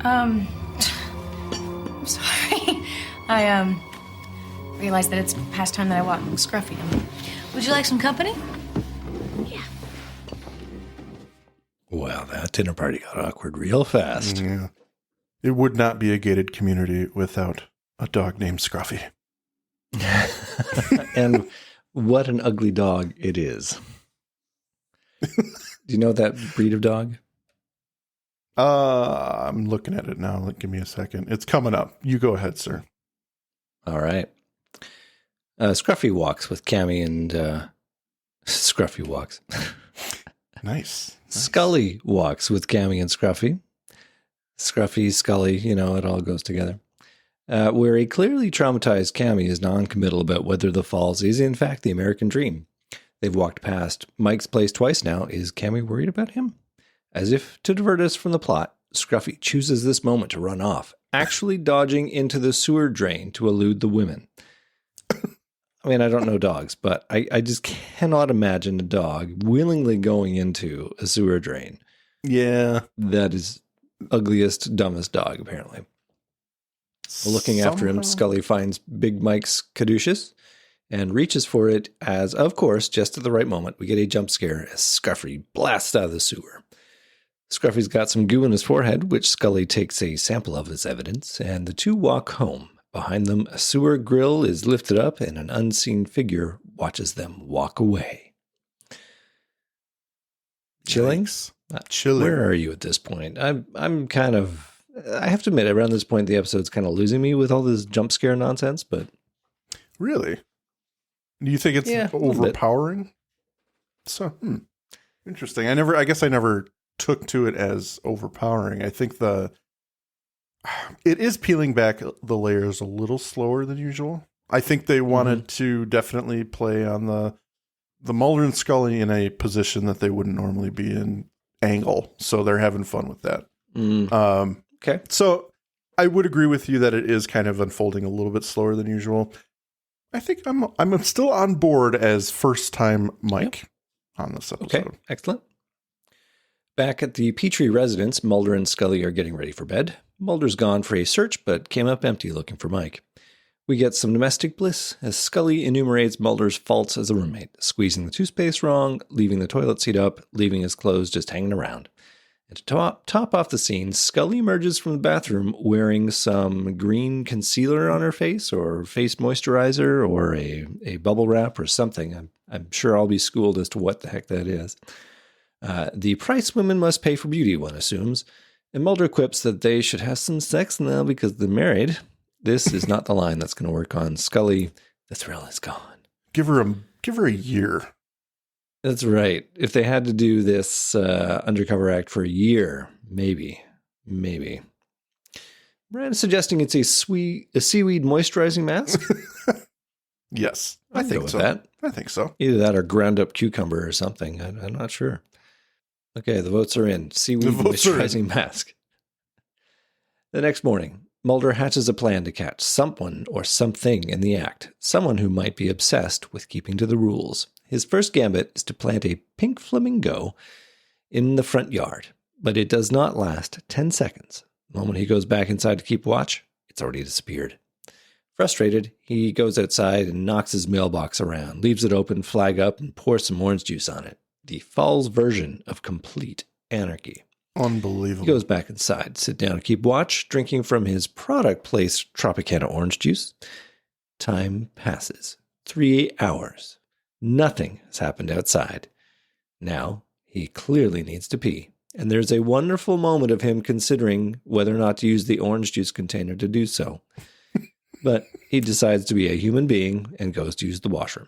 I'm sorry. I realized that it's past time that I walk Scruffy. Would you like some company? Yeah. Wow, that dinner party got awkward real fast. Yeah. It would not be a gated community without a dog named Scruffy. And what an ugly dog it is. Do you know that breed of dog? I'm looking at it now. Give me a second. It's coming up. You go ahead, sir. All right. Scruffy walks with Cammy and Scruffy walks. Nice. Scully walks with Cammy and Scruffy. Scruffy, Scully, it all goes together. Where a clearly traumatized Cammy is non-committal about whether the Falls is in fact the American dream. They've walked past Mike's place twice now. Is Cammy worried about him? As if to divert us from the plot, Scruffy chooses this moment to run off, actually dodging into the sewer drain to elude the women. I mean, I don't know dogs, but I just cannot imagine a dog willingly going into a sewer drain. Yeah. That is ugliest, dumbest dog, apparently. Looking after him, Scully finds Big Mike's caduceus and reaches for it as, of course, just at the right moment, we get a jump scare as Scruffy blasts out of the sewer. Scruffy's got some goo in his forehead, which Scully takes a sample of as evidence, and the two walk home. Behind them, a sewer grill is lifted up, and an unseen figure watches them walk away. Chilling? Chilling. Where are you at this point? I'm kind of... I have to admit, around this point, the episode's kind of losing me with all this jump scare nonsense, but... Really? Do you think it's overpowering? So, interesting. I guess I never took to it as overpowering. I think it is peeling back the layers a little slower than usual. I think they wanted to definitely play on the Mulder and Scully in a position that they wouldn't normally be in angle. So they're having fun with that. Okay. So I would agree with you that it is kind of unfolding a little bit slower than usual. I think I'm still on board as first time Mike on this episode. Okay, excellent. Back at the Petrie residence, Mulder and Scully are getting ready for bed. Mulder's gone for a search, but came up empty looking for Mike. We get some domestic bliss as Scully enumerates Mulder's faults as a roommate, squeezing the toothpaste wrong, leaving the toilet seat up, leaving his clothes just hanging around. And to top off the scene, Scully emerges from the bathroom wearing some green concealer on her face, or face moisturizer, or a bubble wrap or something. I'm sure I'll be schooled as to what the heck that is. The price women must pay for beauty, one assumes. And Mulder quips that they should have some sex now because they're married. This is not the line that's going to work on Scully. The thrill is gone. Give her a year. That's right. If they had to do this undercover act for a year, maybe. Brad is suggesting it's a seaweed moisturizing mask. Yes, I think so. That. I think so. Either that or ground up cucumber or something. I'm not sure. Okay, the votes are in. Seaweed moisturizing mask. The next morning, Mulder hatches a plan to catch someone or something in the act, someone who might be obsessed with keeping to the rules. His first gambit is to plant a pink flamingo in the front yard, but it does not last 10 seconds. The moment he goes back inside to keep watch, it's already disappeared. Frustrated, he goes outside and knocks his mailbox around, leaves it open, flag up, and pours some orange juice on it. The Falls version of complete anarchy. Unbelievable. He goes back inside, sit down and keep watch, drinking from his product placed Tropicana orange juice. Time passes. 3 hours. Nothing has happened outside. Now, he clearly needs to pee. And there's a wonderful moment of him considering whether or not to use the orange juice container to do so. But he decides to be a human being and goes to use the washroom.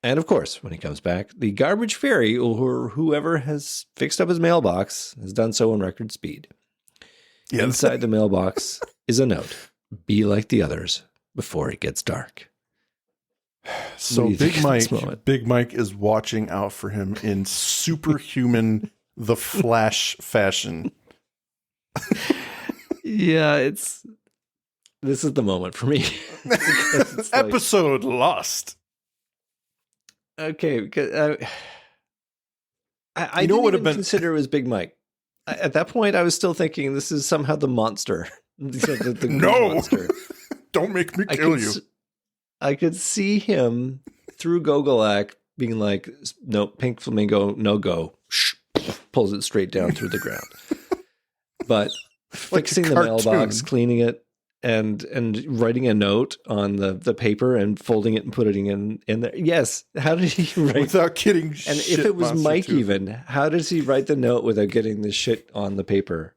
And of course, when he comes back, the garbage fairy or whoever has fixed up his mailbox has done so in record speed. Yes. Inside the mailbox is a note. Be like the others before it gets dark. So Big Mike is watching out for him in superhuman The Flash fashion. Yeah, this is the moment for me. Episode lost. Okay, because I didn't even consider it was Big Mike. At that point, I was still thinking this is somehow the monster. the no, monster. Don't make me kill you. I could see him through Gogolak being like, no, pink flamingo, no go. Shh, pulls it straight down through the ground. But like fixing the mailbox, cleaning it, and writing a note on the paper and folding it and putting it in there. Yes. How did he write? Without getting and if it was Mike too. Even, how does he write the note without getting the shit on the paper?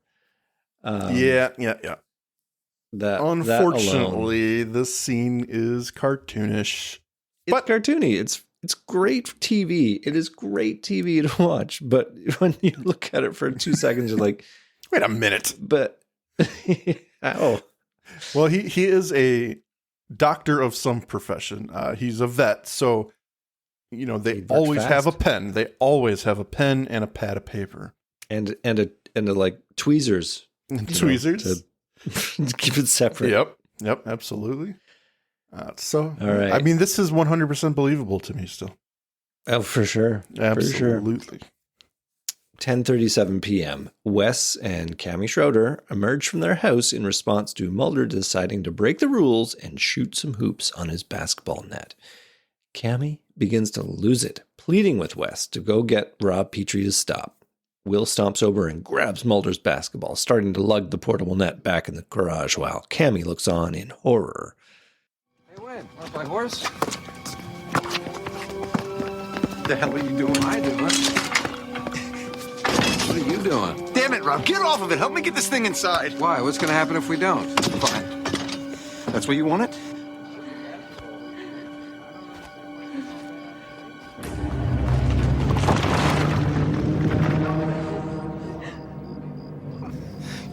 Yeah. Unfortunately, that the scene is cartoonish. It's cartoony. It's great TV. It is great TV to watch. But when you look at it for 2 seconds, you're like, wait a minute. But how? Well, he is a doctor of some profession. He's a vet, so they always have a pen. They always have a pen and a pad of paper, and a like tweezers, tweezers to keep it separate. Yep, absolutely. So, all right. I mean, this is 100% believable to me still. Oh, for sure, absolutely. For sure. 10:37 p.m. Wes and Cammie Schroeder emerge from their house in response to Mulder deciding to break the rules and shoot some hoops on his basketball net. Cammie begins to lose it, pleading with Wes to go get Rob Petrie to stop. Will stomps over and grabs Mulder's basketball, starting to lug the portable net back in the garage while Cammie looks on in horror. Hey, Win, want to play horse? What the hell are you doing? I do, huh? What are you doing? Damn it, Rob. Get off of it. Help me get this thing inside. Why? What's going to happen if we don't? Fine. That's what you want it?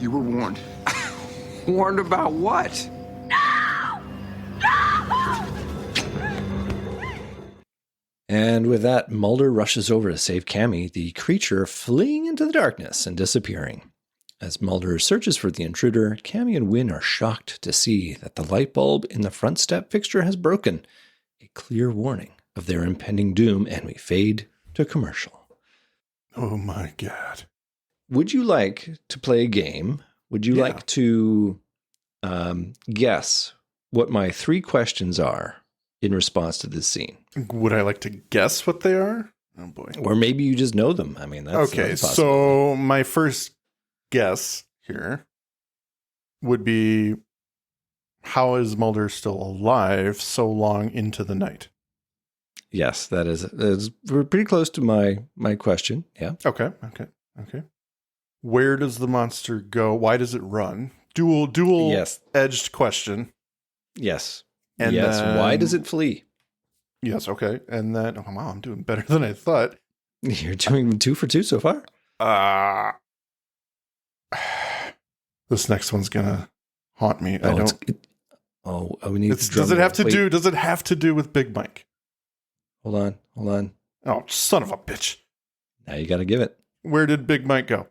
You were warned. Warned about what? And with that, Mulder rushes over to save Cammie, the creature fleeing into the darkness and disappearing. As Mulder searches for the intruder, Cammie and Wynn are shocked to see that the light bulb in the front step fixture has broken, a clear warning of their impending doom, and we fade to commercial. Oh my God. Would you like to play a game? Would you like to guess what my 3 questions are in response to this scene? Would I like to guess what they are? Oh boy. Or maybe you just know them. I mean, that's okay. So my first guess here would be, how is Mulder still alive so long into the night? Yes, that is we're pretty close to my question. Yeah. Okay. Where does the monster go? Why does it run? Dual Yes. edged question. Yes. And yes. then, why does it flee? Yes. Okay. And then, oh, wow, I'm doing better than I thought. You're doing 2 for 2 so far. This next one's gonna haunt me. We need. Does it have to do with Big Mike? Hold on. Oh, son of a bitch! Now you got to give it. Where did Big Mike go?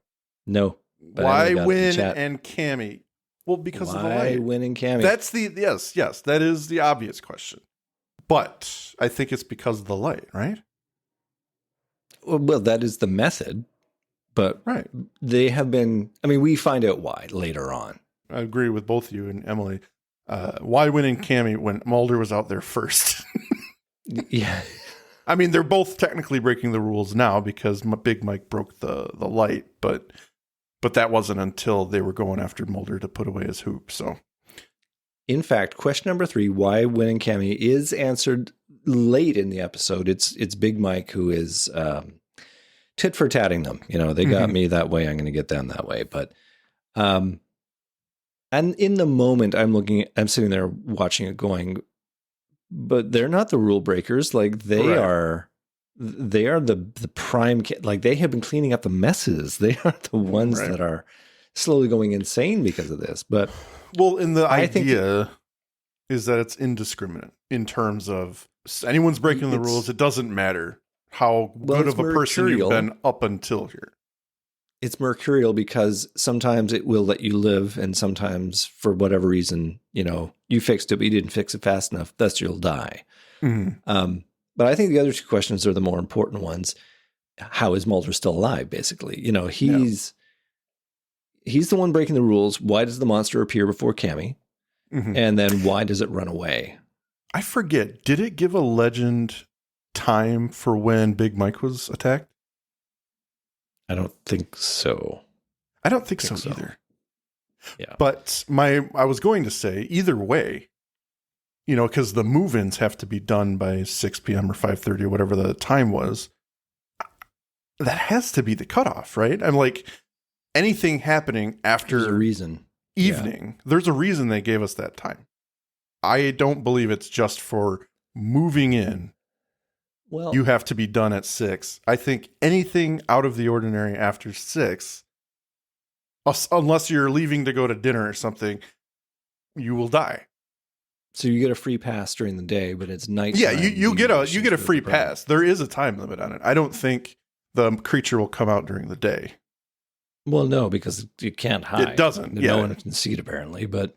No. Why Win and Cammy? Well, because of the light. Why Win and Cammy? That's the yes. That is the obvious question. But I think it's because of the light, right? Well, that is the method. But right. They have been. I mean, we find out why later on. I agree with both you and Emily. Why Win and Cammy when Mulder was out there first? Yeah. I mean, they're both technically breaking the rules now because Big Mike broke the light, but that wasn't until they were going after Mulder to put away his hoop. So, in fact, question number 3, why Win and Cammy, is answered late in the episode. It's Big Mike who is tit for tatting them. You know, they got me that way, I'm going to get them that way. But, and in the moment, I'm sitting there watching it, going, but they're not the rule breakers. Like they are the prime. Like they have been cleaning up the messes. They are the ones that are slowly going insane because of this. But the idea is that it's indiscriminate in terms of anyone's breaking the rules. It doesn't matter how good of a person you've been up until here. It's mercurial because sometimes it will let you live, and sometimes for whatever reason, you know, you fixed it, but you didn't fix it fast enough. Thus, you'll die. Mm-hmm. But I think the other 2 questions are the more important ones. How is Mulder still alive? Basically, you know, he's the one breaking the rules. Why does the monster appear before Cammy? Mm-hmm. And then why does it run away? I forget. Did it give a legend time for when Big Mike was attacked? I don't think so. I don't think so either. Yeah. But I was going to say, either way, you know, because the move-ins have to be done by 6 p.m. or 5:30 or whatever the time was. That has to be the cutoff, right? I'm like, anything happening after there's a reason. Evening, there's a reason they gave us that time. I don't believe it's just for moving in. Well, you have to be done at 6. I think anything out of the ordinary after 6, unless you're leaving to go to dinner or something, you will die. So you get a free pass during the day, but it's night. Yeah, you get a free pass. There is a time limit on it. I don't think the creature will come out during the day. Well, no, because you can't hide. It doesn't. No one can see it apparently. But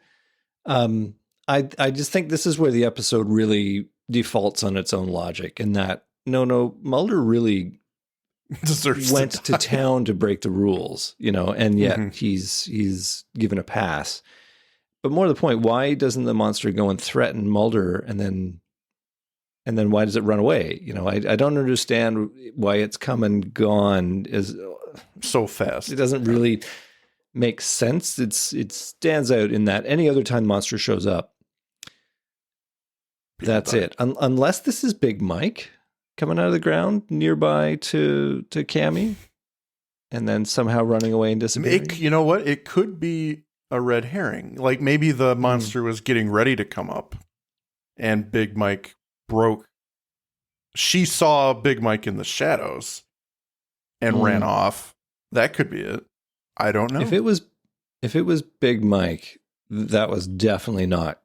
I just think this is where the episode really defaults on its own logic, in that no, Mulder really went to town to break the rules, you know, and yet he's given a pass. But more to the point, why doesn't the monster go and threaten Mulder, and then why does it run away? You know, I don't understand why it's come and gone as so fast. It doesn't really make sense. It stands out in that any other time the monster shows up, that's it. Unless this is Big Mike coming out of the ground nearby to Cammy, and then somehow running away and disappearing. You know what? It could be a red herring. Like maybe the monster was getting ready to come up, and Big Mike broke. She saw Big Mike in the shadows and ran off. That could be it. I don't know. If it was Big Mike, that was definitely not,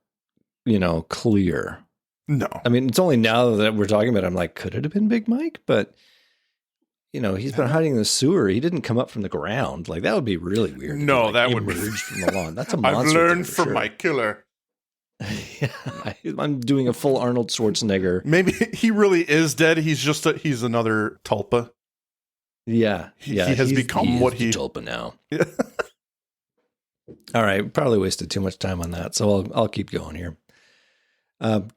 you know, clear. No. I mean, it's only now that we're talking about it, I'm like, could it have been Big Mike? But, you know, he's been hiding in the sewer. He didn't come up from the ground. Like, that would be really weird. No, that would emerge from the lawn. That's a monster. I've learned from my killer. Yeah, I'm doing a full Arnold Schwarzenegger. Maybe he really is dead. He's just he's another tulpa. Yeah. He has become what he tulpa now. Yeah. All right. Probably wasted too much time on that. So I'll keep going here.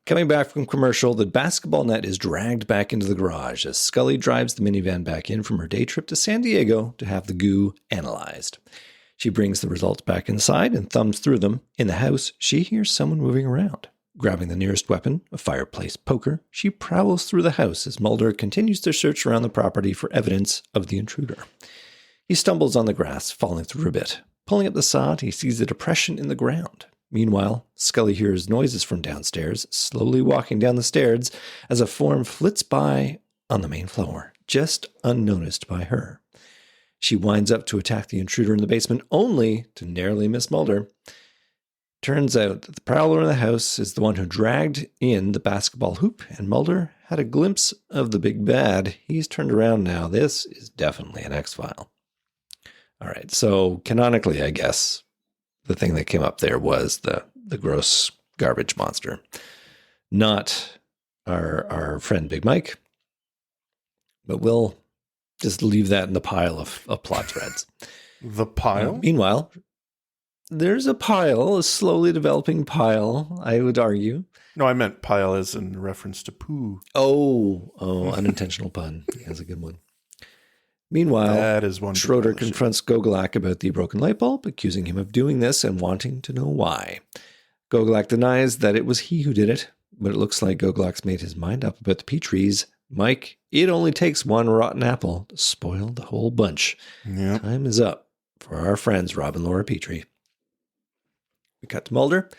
Coming back from commercial, the basketball net is dragged back into the garage as Scully drives the minivan back in from her day trip to San Diego to have the goo analyzed. She brings the results back inside and thumbs through them. In the house, she hears someone moving around. Grabbing the nearest weapon, a fireplace poker, she prowls through the house as Mulder continues to search around the property for evidence of the intruder. He stumbles on the grass, falling through a bit. Pulling up the sod, he sees a depression in the ground. Meanwhile, Scully hears noises from downstairs, slowly walking down the stairs as a form flits by on the main floor, just unnoticed by her. She winds up to attack the intruder in the basement, only to narrowly miss Mulder. Turns out that the prowler in the house is the one who dragged in the basketball hoop, and Mulder had a glimpse of the big bad. He's turned around now. This is definitely an X-File. All right, so canonically, I guess, the thing that came up there was the gross garbage monster, not our friend Big Mike. But we'll just leave that in the pile of plot threads. The pile? Meanwhile, there's a pile, a slowly developing pile, I would argue. No, I meant pile as in reference to poo. Oh, unintentional pun. That's a good one. Meanwhile, that is one Schroeder confronts Gogolak about the broken light bulb, accusing him of doing this and wanting to know why. Gogolak denies that it was he who did it, but it looks like Gogolak's made his mind up about the Petries. Mike, it only takes one rotten apple to spoil the whole bunch. Yep. Time is up for our friends Rob and Laura Petrie. We cut to Mulder,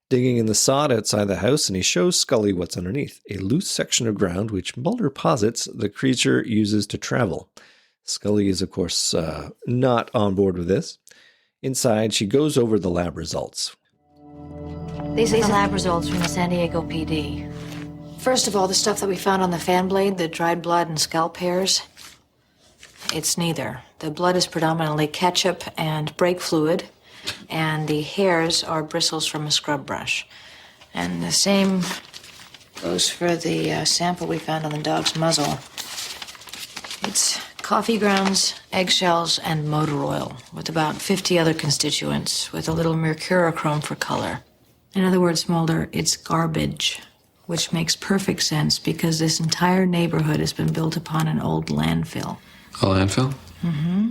digging in the sod outside the house, and he shows Scully what's underneath, a loose section of ground which Mulder posits the creature uses to travel. Scully is, of course, not on board with this. Inside, she goes over the lab results. These are the lab results from the San Diego PD. First of all, the stuff that we found on the fan blade, the dried blood and scalp hairs, it's neither. The blood is predominantly ketchup and brake fluid, and the hairs are bristles from a scrub brush. And the same goes for the sample we found on the dog's muzzle. It's coffee grounds, eggshells, and motor oil, with about 50 other constituents, with a little mercurochrome for color. In other words, Mulder, it's garbage, which makes perfect sense because this entire neighborhood has been built upon an old landfill. A landfill? Mm-hmm.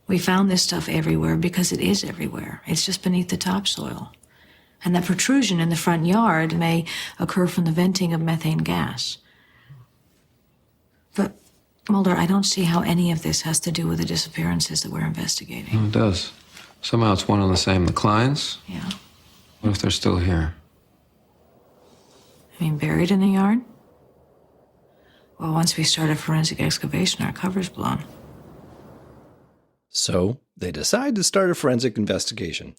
We found this stuff everywhere because it is everywhere. It's just beneath the topsoil. And that protrusion in the front yard may occur from the venting of methane gas. But, Mulder, I don't see how any of this has to do with the disappearances that we're investigating. Oh, it does. Somehow it's one and the same. The Kleins? Yeah. What if they're still here? I mean, buried in the yard? Well, once we start a forensic excavation, our cover's blown. So they decide to start a forensic investigation,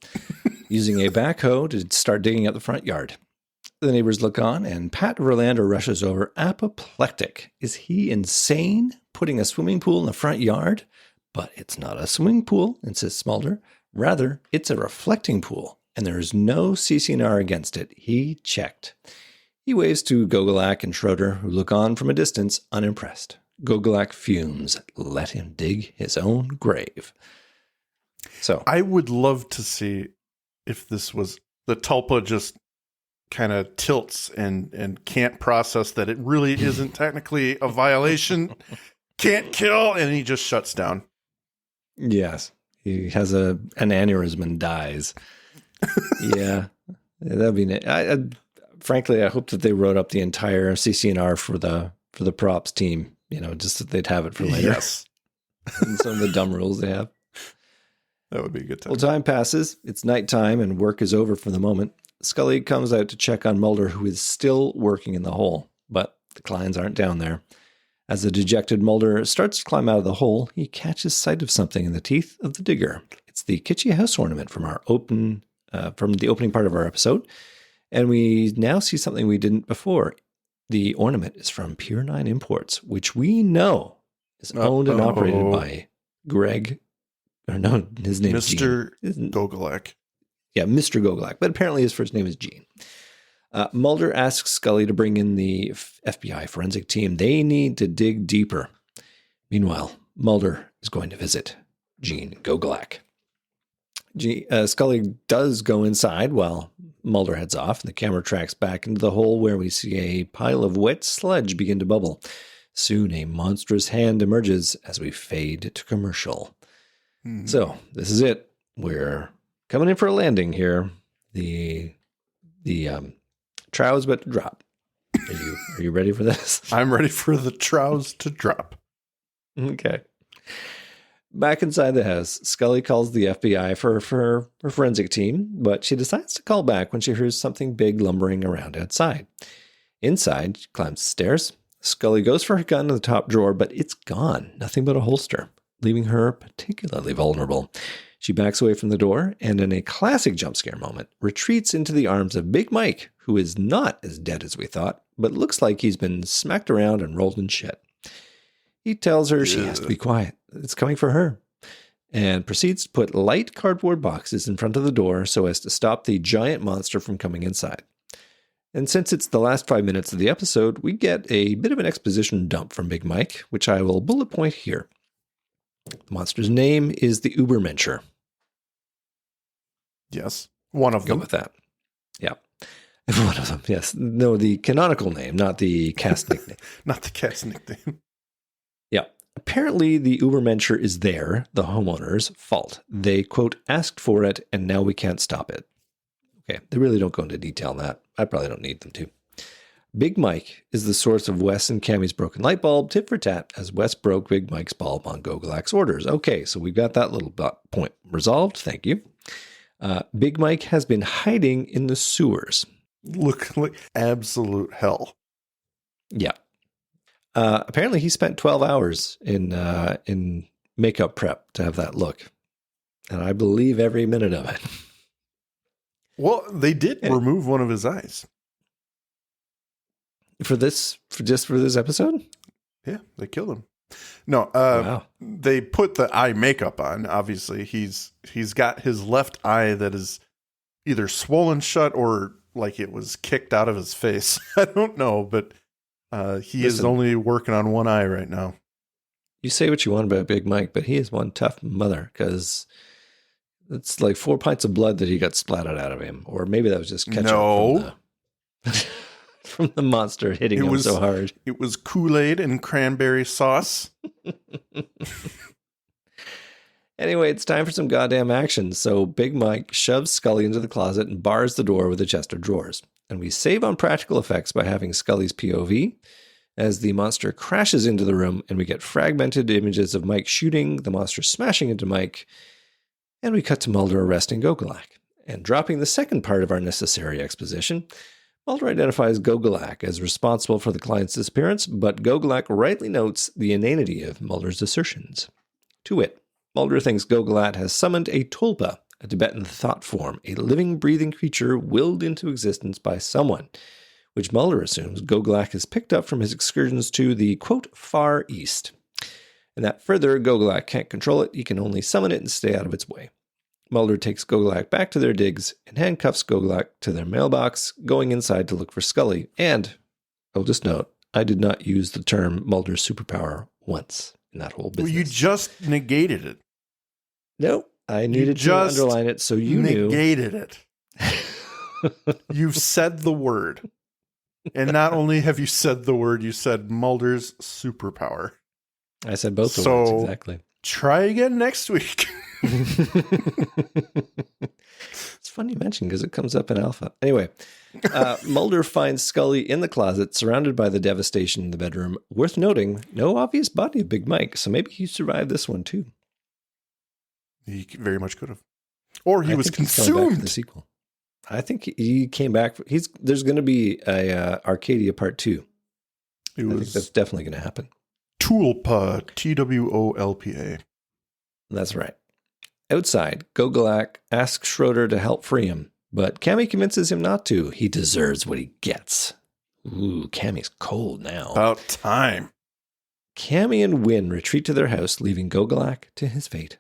using a backhoe to start digging up the front yard. The neighbors look on, and Pat Verlander rushes over, apoplectic. Is he insane, putting a swimming pool in the front yard? But it's not a swimming pool, insists Mulder. Rather, it's a reflecting pool, and there is no CCNR against it. He checked. He waves to Gogolak and Schroeder, who look on from a distance, unimpressed. Gogolak fumes. Let him dig his own grave. So I would love to see if this was the tulpa just kind of tilts and can't process that it really isn't technically a violation, can't kill, and he just shuts down. Yes, he has an aneurysm and dies. Yeah, that'd be. Frankly, I hope that they wrote up the entire CCNR for the props team. You know, just that they'd have it for later. Yes. And some of the dumb rules they have. That would be a good time. Well, time passes. It's nighttime and work is over for the moment. Scully comes out to check on Mulder, who is still working in the hole, but the Kleins aren't down there. As the dejected Mulder starts to climb out of the hole, he catches sight of something in the teeth of the digger. It's the kitschy house ornament from from the opening part of our episode, and we now see something we didn't before. The ornament is from Pier 9 Imports, which we know is owned and operated by Greg. Or no, his name is Gene. Mr. Gogolak. Yeah, Mr. Gogolak, but apparently his first name is Gene. Mulder asks Scully to bring in the FBI forensic team. They need to dig deeper. Meanwhile, Mulder is going to visit Gene Gogolak. Scully does go inside while Mulder heads off, and the camera tracks back into the hole where we see a pile of wet sludge begin to bubble. Soon a monstrous hand emerges as we fade to commercial. Mm-hmm. So this is it. We're coming in for a landing here. The trow's about to drop. Are you ready for this? I'm ready for the trows to drop. Okay. Back inside the house, Scully calls the FBI for her forensic team, but she decides to call back when she hears something big lumbering around outside. Inside, she climbs the stairs. Scully goes for her gun in the top drawer, but it's gone. Nothing but a holster, leaving her particularly vulnerable. She backs away from the door and, in a classic jump scare moment, retreats into the arms of Big Mike, who is not as dead as we thought, but looks like he's been smacked around and rolled in shit. He tells her she has to be quiet. It's coming for her. And proceeds to put light cardboard boxes in front of the door so as to stop the giant monster from coming inside. And since it's the last 5 minutes of the episode, we get a bit of an exposition dump from Big Mike, which I will bullet point here. The monster's name is the Ubermensch. Yes. One of them. Go with that. Yeah. One of them, yes. No, the canonical name, not the cast nickname. Not the cast nickname. Yeah. Apparently, the Ubermensch is the homeowner's fault. They, quote, asked for it, and now we can't stop it. Okay, they really don't go into detail on that. I probably don't need them to. Big Mike is the source of Wes and Cammy's broken light bulb, tit for tat, as Wes broke Big Mike's bulb on Gogolak's orders. Okay, so we've got that little point resolved. Thank you. Big Mike has been hiding in the sewers. Look like absolute hell. Yeah. Apparently, he spent 12 hours in makeup prep to have that look. And I believe every minute of it. Well, they did remove one of his eyes. For this episode? Yeah, they killed him. No, wow. They put the eye makeup on. Obviously, he's got his left eye that is either swollen shut or like it was kicked out of his face. I don't know, but he is only working on one eye right now. You say what you want about Big Mike, but he is one tough mother because it's like 4 pints of blood that he got splattered out of him. Or maybe that was just ketchup from the monster hitting him so hard. It was Kool-Aid and cranberry sauce. Anyway, it's time for some goddamn action. So Big Mike shoves Scully into the closet and bars the door with a chest of drawers. And we save on practical effects by having Scully's POV as the monster crashes into the room, and we get fragmented images of Mike shooting, the monster smashing into Mike, and we cut to Mulder arresting Gogolak. And dropping the second part of our necessary exposition, Mulder identifies Gogolak as responsible for the client's disappearance, but Gogolak rightly notes the inanity of Mulder's assertions. To wit, Mulder thinks Gogolak has summoned a tulpa, a Tibetan thought form, a living, breathing creature willed into existence by someone, which Mulder assumes Gogolak has picked up from his excursions to the, quote, Far East. And that further, Gogolak can't control it, he can only summon it and stay out of its way. Mulder takes Gogolak back to their digs and handcuffs Gogolak to their mailbox, going inside to look for Scully. And, I'll just note, I did not use the term Mulder's superpower once in that whole business. Well, you just negated it. No, I needed to underline it so you knew. Negated it. You've said the word. And not only have you said the word, you said Mulder's superpower. I said both the words, exactly. Try again next week. It's funny you mention because it comes up in Alpha. Anyway, Mulder finds Scully in the closet, surrounded by the devastation in the bedroom. Worth noting, no obvious body of Big Mike, so maybe he survived this one too. He very much could have. Or he was consumed. The sequel. I think he came back. There's going to be a Arcadia Part 2. I think that's definitely going to happen. Tulpa, TWOLPA. That's right. Outside, Gogolak asks Schroeder to help free him, but Cammy convinces him not to. He deserves what he gets. Ooh, Cammy's cold now. About time. Cammy and Wynn retreat to their house, leaving Gogolak to his fate.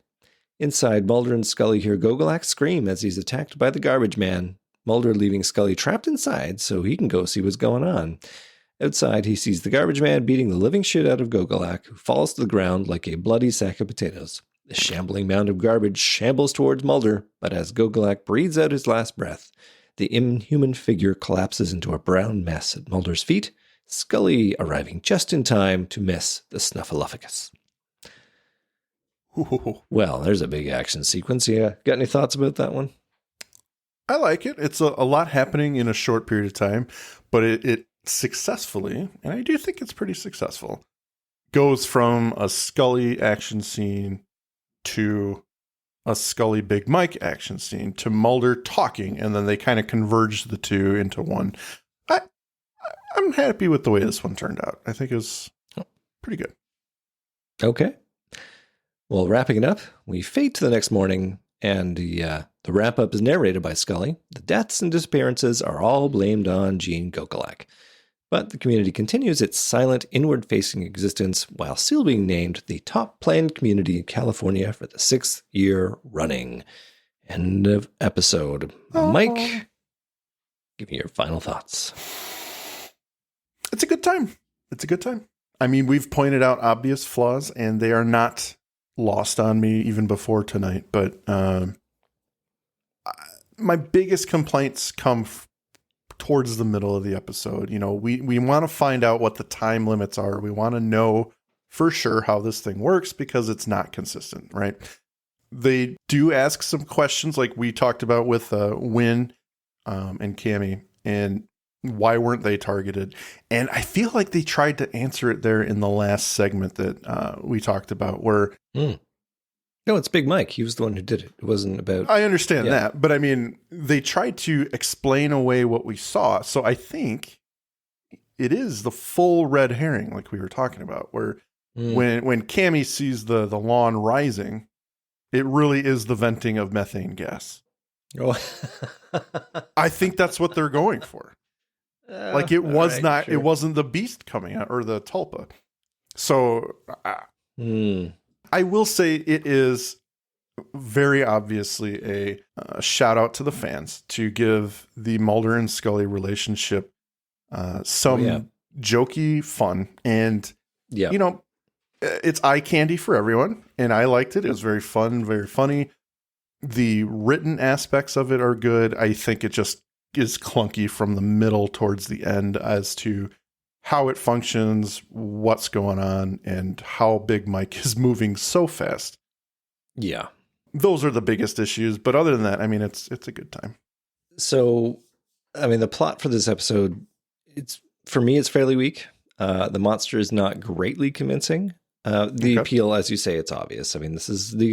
Inside, Mulder and Scully hear Gogolak scream as he's attacked by the garbage man. Mulder leaving Scully trapped inside so he can go see what's going on. Outside, he sees the garbage man beating the living shit out of Gogolak, who falls to the ground like a bloody sack of potatoes. The shambling mound of garbage shambles towards Mulder, but as Gogolak breathes out his last breath, the inhuman figure collapses into a brown mess at Mulder's feet, Scully arriving just in time to miss the Snuffleupagus. Well, there's a big action sequence. Yeah, got any thoughts about that one? I like it. It's a lot happening in a short period of time, but it successfully, and I do think it's pretty successful, goes from a Scully action scene to a Scully Big Mike action scene to Mulder talking, and then they kind of converged the two into one. I'm happy with the way this one turned out. I think it was pretty good. Okay. Well, wrapping it up, we fade to the next morning, and the wrap-up is narrated by Scully. The deaths and disappearances are all blamed on Gene Gokolak. But the community continues its silent, inward-facing existence while still being named the top planned community in California for the 6th year running. End of episode. Mike, give me your final thoughts. It's a good time. It's a good time. I mean, we've pointed out obvious flaws, and they are not lost on me even before tonight. But my biggest complaints come towards the middle of the episode. You know, we want to find out what the time limits are. We want to know for sure how this thing works because it's not consistent, right? They do ask some questions like we talked about with Wynn and Cammy, and why weren't they targeted? And I feel like they tried to answer it there in the last segment that we talked about where... No, it's Big Mike. He was the one who did it. It wasn't about... I understand that, but I mean, they tried to explain away what we saw. So I think it is the full red herring like we were talking about, where when Cammy sees the lawn rising, it really is the venting of methane gas. Oh. I think that's what they're going for. Like it was not, it wasn't the beast coming out or the tulpa. So I will say it is very obviously a shout out to the fans to give the Mulder and Scully relationship some jokey fun. And, you know, it's eye candy for everyone. And I liked it. It was very fun, very funny. The written aspects of it are good. I think it just is clunky from the middle towards the end as to how it functions, what's going on, and how Big Mike is moving so fast. Yeah. Those are the biggest issues. But other than that, I mean, it's a good time. So, I mean, the plot for this episode, for me, it's fairly weak. The monster is not greatly convincing. The appeal, as you say, it's obvious. I mean, this is the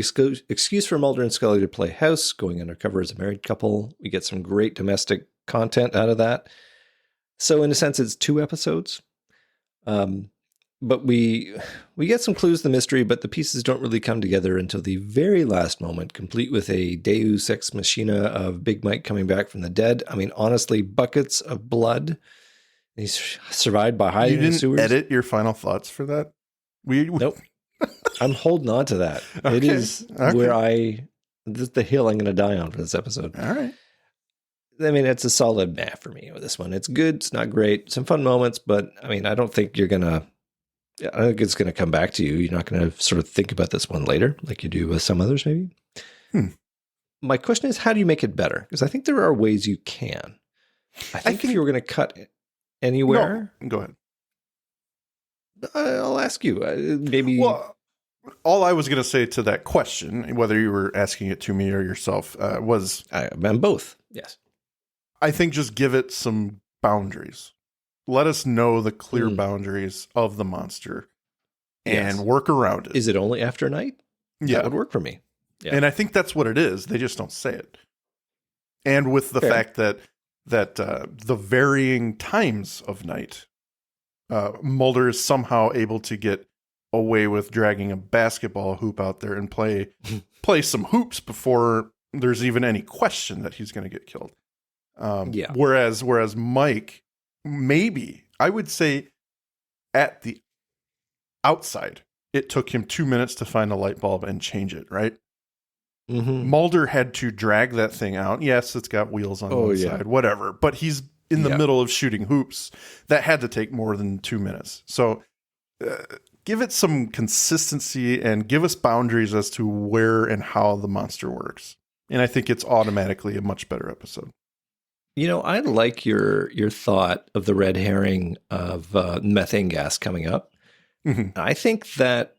excuse for Mulder and Scully to play house, going undercover as a married couple. We get some great domestic content out of that. So in a sense, it's 2 episodes. But we get some clues to the mystery, but the pieces don't really come together until the very last moment, complete with a deus ex machina of Big Mike coming back from the dead. I mean, honestly, buckets of blood. He's survived by hiding in the sewers. You didn't edit your final thoughts for that? Nope. I'm holding on to that. Okay. It is where this is the hill I'm going to die on for this episode. All right. I mean, it's a solid meh for me with this one. It's good. It's not great. Some fun moments, but I mean, I don't think it's going to come back to you. You're not going to sort of think about this one later like you do with some others, maybe. My question is, how do you make it better? Because I think there are ways you can. I think if you were going to cut anywhere. No, go ahead. I'll ask you. Maybe. Well, all I was going to say to that question, whether you were asking it to me or yourself, was... I'm both. Yes. I think just give it some boundaries. Let us know the clear boundaries of the monster and work around it. Is it only after night? Yeah. That would work for me. Yeah. And I think that's what it is. They just don't say it. And with the fact that the varying times of night, Mulder is somehow able to get away with dragging a basketball hoop out there and play some hoops before there's even any question that he's going to get killed. Whereas Mike, maybe I would say at the outside, it took him 2 minutes to find a light bulb and change it, right? Mm-hmm. Mulder had to drag that thing out. Yes, it's got wheels on one side, whatever. But he's in the middle of shooting hoops. That had to take more than 2 minutes. So give it some consistency and give us boundaries as to where and how the monster works. And I think it's automatically a much better episode. You know, I like your thought of the red herring of methane gas coming up. Mm-hmm. I think that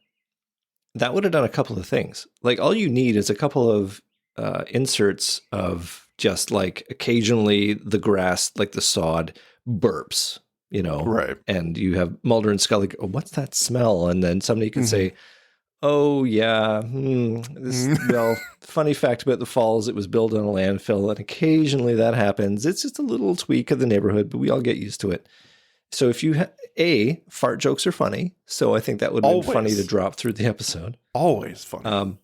would have done a couple of things. Like, all you need is a couple of inserts of just like occasionally the grass, like the sod, burps, you know? Right. And you have Mulder and Scully go, "Oh, what's that smell?" And then somebody could say, Oh, yeah. Well, funny fact about the falls, it was built on a landfill, and occasionally that happens. It's just a little tweak of the neighborhood, but we all get used to it. So if you, fart jokes are funny, so I think that would have been funny to drop through the episode. Always funny.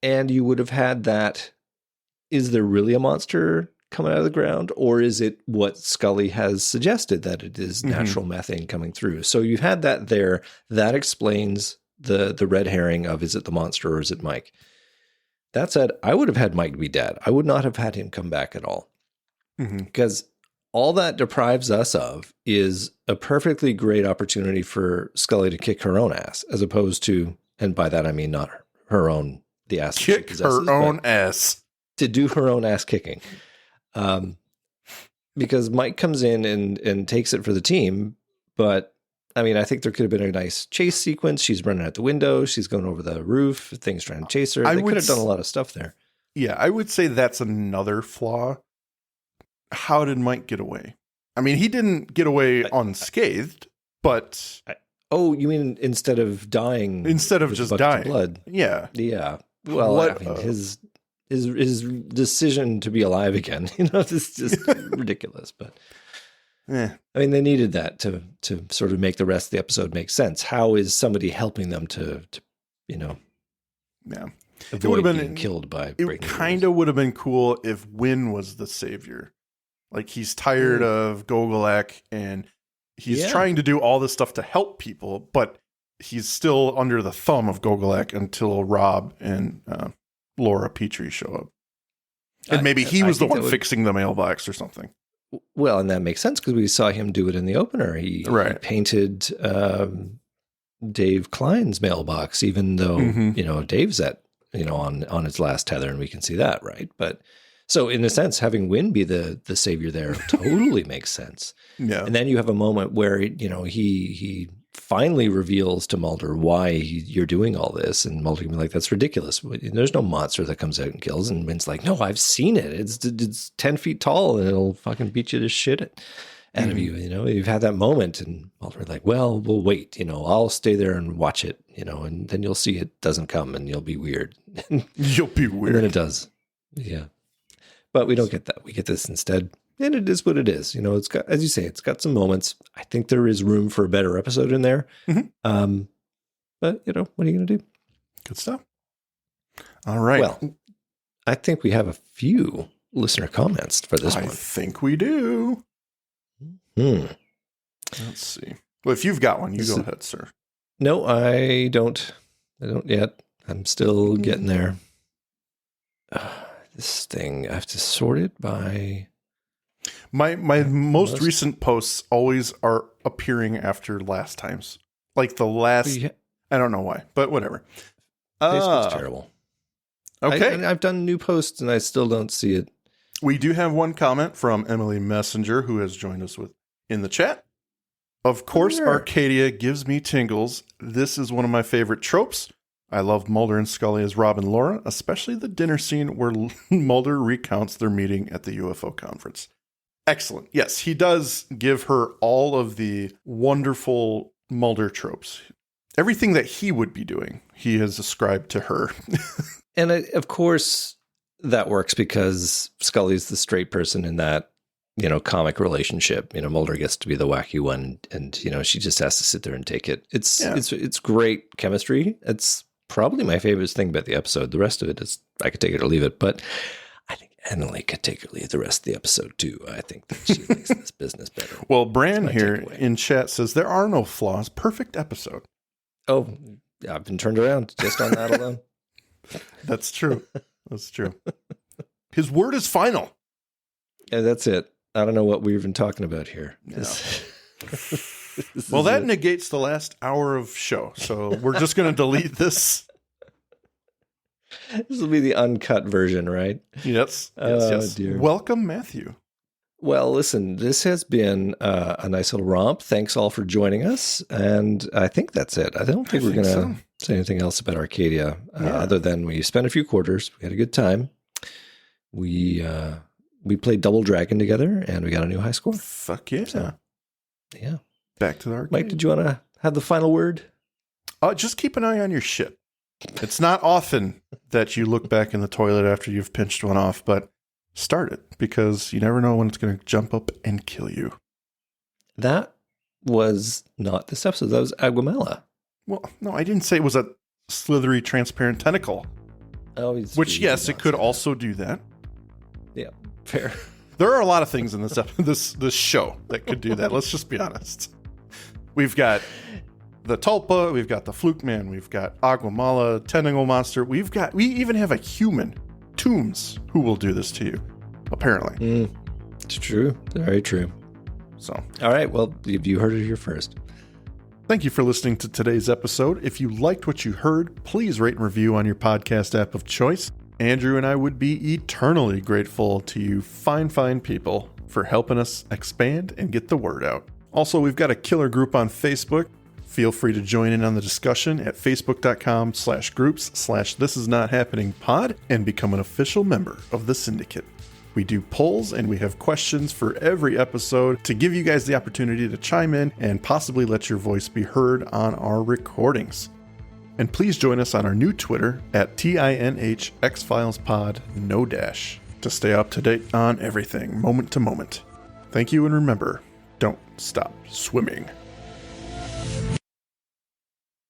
And you would have had that, is there really a monster coming out of the ground, or is it what Scully has suggested, that it is natural methane coming through? So you had that there. That explains the red herring of, is it the monster or is it Mike? That said, I would have had Mike be dead. I would not have had him come back at all. Because all that deprives us of is a perfectly great opportunity for Scully to kick her own ass, as opposed to, and by that I mean not her own, the ass. Kick her own ass. To do her own ass kicking. Because Mike comes in and takes it for the team, but I mean, I think there could have been a nice chase sequence. She's running out the window. She's going over the roof. Things trying to chase her. They could have done a lot of stuff there. Yeah, I would say that's another flaw. How did Mike get away? I mean, he didn't get away unscathed, but... you mean instead of dying? Instead of just dying. Blood. Yeah. Yeah. Well, I mean, his decision to be alive again, it's just ridiculous, but... Yeah. I mean, they needed that to sort of make the rest of the episode make sense. How is somebody helping them to avoid being killed by breaking? It kind of would have been cool if Wynn was the savior. Like, he's tired of Gogolak and he's trying to do all this stuff to help people, but he's still under the thumb of Gogolak until Rob and Laura Petrie show up. And maybe he was the one fixing the mailbox or something. Well, and that makes sense because we saw him do it in the opener. He painted Dave Klein's mailbox, even though, Dave's at, on his last tether, and we can see that, right? But so in a sense, having Wynn be the savior there totally makes sense. Yeah. And then you have a moment where, he finally reveals to Mulder why you're doing all this. And Mulder can be like, that's ridiculous. There's no monster that comes out and kills. And Wynn's like, no, I've seen it. It's 10 feet tall and it'll fucking beat you to shit out of you. You've had that moment. And Mulder's like, well, we'll wait. I'll stay there and watch it, and then you'll see it doesn't come and you'll be weird. You'll be weird. And then it does. Yeah. But we don't get that. We get this instead. And it is what it is. It's got, as you say, it's got some moments. I think there is room for a better episode in there. But, what are you going to do? Good stuff. All right. Well, I think we have a few listener comments for this one. I think we do. Let's see. Well, if you've got one, you go ahead, sir. No, I don't. I don't yet. I'm still getting there. This thing, I have to sort it by... My most recent posts always are appearing after last time's. Like the last... I don't know why, but whatever. Facebook's terrible. Okay. I've done new posts and I still don't see it. We do have one comment from Emily Messenger, who has joined us in the chat. Of course, Arcadia gives me tingles. This is one of my favorite tropes. I love Mulder and Scully as Rob and Laura, especially the dinner scene where Mulder recounts their meeting at the UFO conference. Excellent. Yes, he does give her all of the wonderful Mulder tropes. Everything that he would be doing, he has ascribed to her. And of course, that works because Scully's the straight person in that, comic relationship. Mulder gets to be the wacky one, and she just has to sit there and take it. It's great chemistry. It's probably my favorite thing about the episode. The rest of it is I could take it or leave it, but I think Emily could take or leave the rest of the episode too. I think that she makes this business better. Well, Bran here in chat says there are no flaws. Perfect episode. Oh, I've been turned around just on that alone. That's true. That's true. His word is final. And that's it. I don't know what we're even talking about here. No. Well, that negates the last hour of show. So we're just going to delete this. This will be the uncut version, right? Yes. Yes. Dear. Welcome, Matthew. Well, listen, this has been a nice little romp. Thanks all for joining us. And I think that's it. I don't think we're going to say anything else about Arcadia other than we spent a few quarters. We had a good time. We played Double Dragon together and we got a new high score. Fuck yeah. So, yeah. Back to the arcade. Mike, did you want to have the final word? Just keep an eye on your shit. It's not often that you look back in the toilet after you've pinched one off, but start it because you never know when it's going to jump up and kill you. That was not this episode. That was Aguamela. Well, no, I didn't say it was a slithery, transparent tentacle. Oh, which, yes, it could also do that. Yeah, fair. There are a lot of things in this show that could do that. Let's just be honest. We've got the Tulpa, we've got the Fluke Man, we've got Aguamala, Tentacle Monster. We even have a human, Tombs, who will do this to you, apparently. It's true. Very true. So, all right. Well, you heard it here first. Thank you for listening to today's episode. If you liked what you heard, please rate and review on your podcast app of choice. Andrew and I would be eternally grateful to you fine people for helping us expand and get the word out. Also, we've got a killer group on Facebook. Feel free to join in on the discussion at facebook.com/groups/thisisnothappeningpod and become an official member of the syndicate. We do polls and we have questions for every episode to give you guys the opportunity to chime in and possibly let your voice be heard on our recordings. And please join us on our new Twitter at TINHXFilesPod, no dash, to stay up to date on everything, moment to moment. Thank you, and remember, don't stop swimming.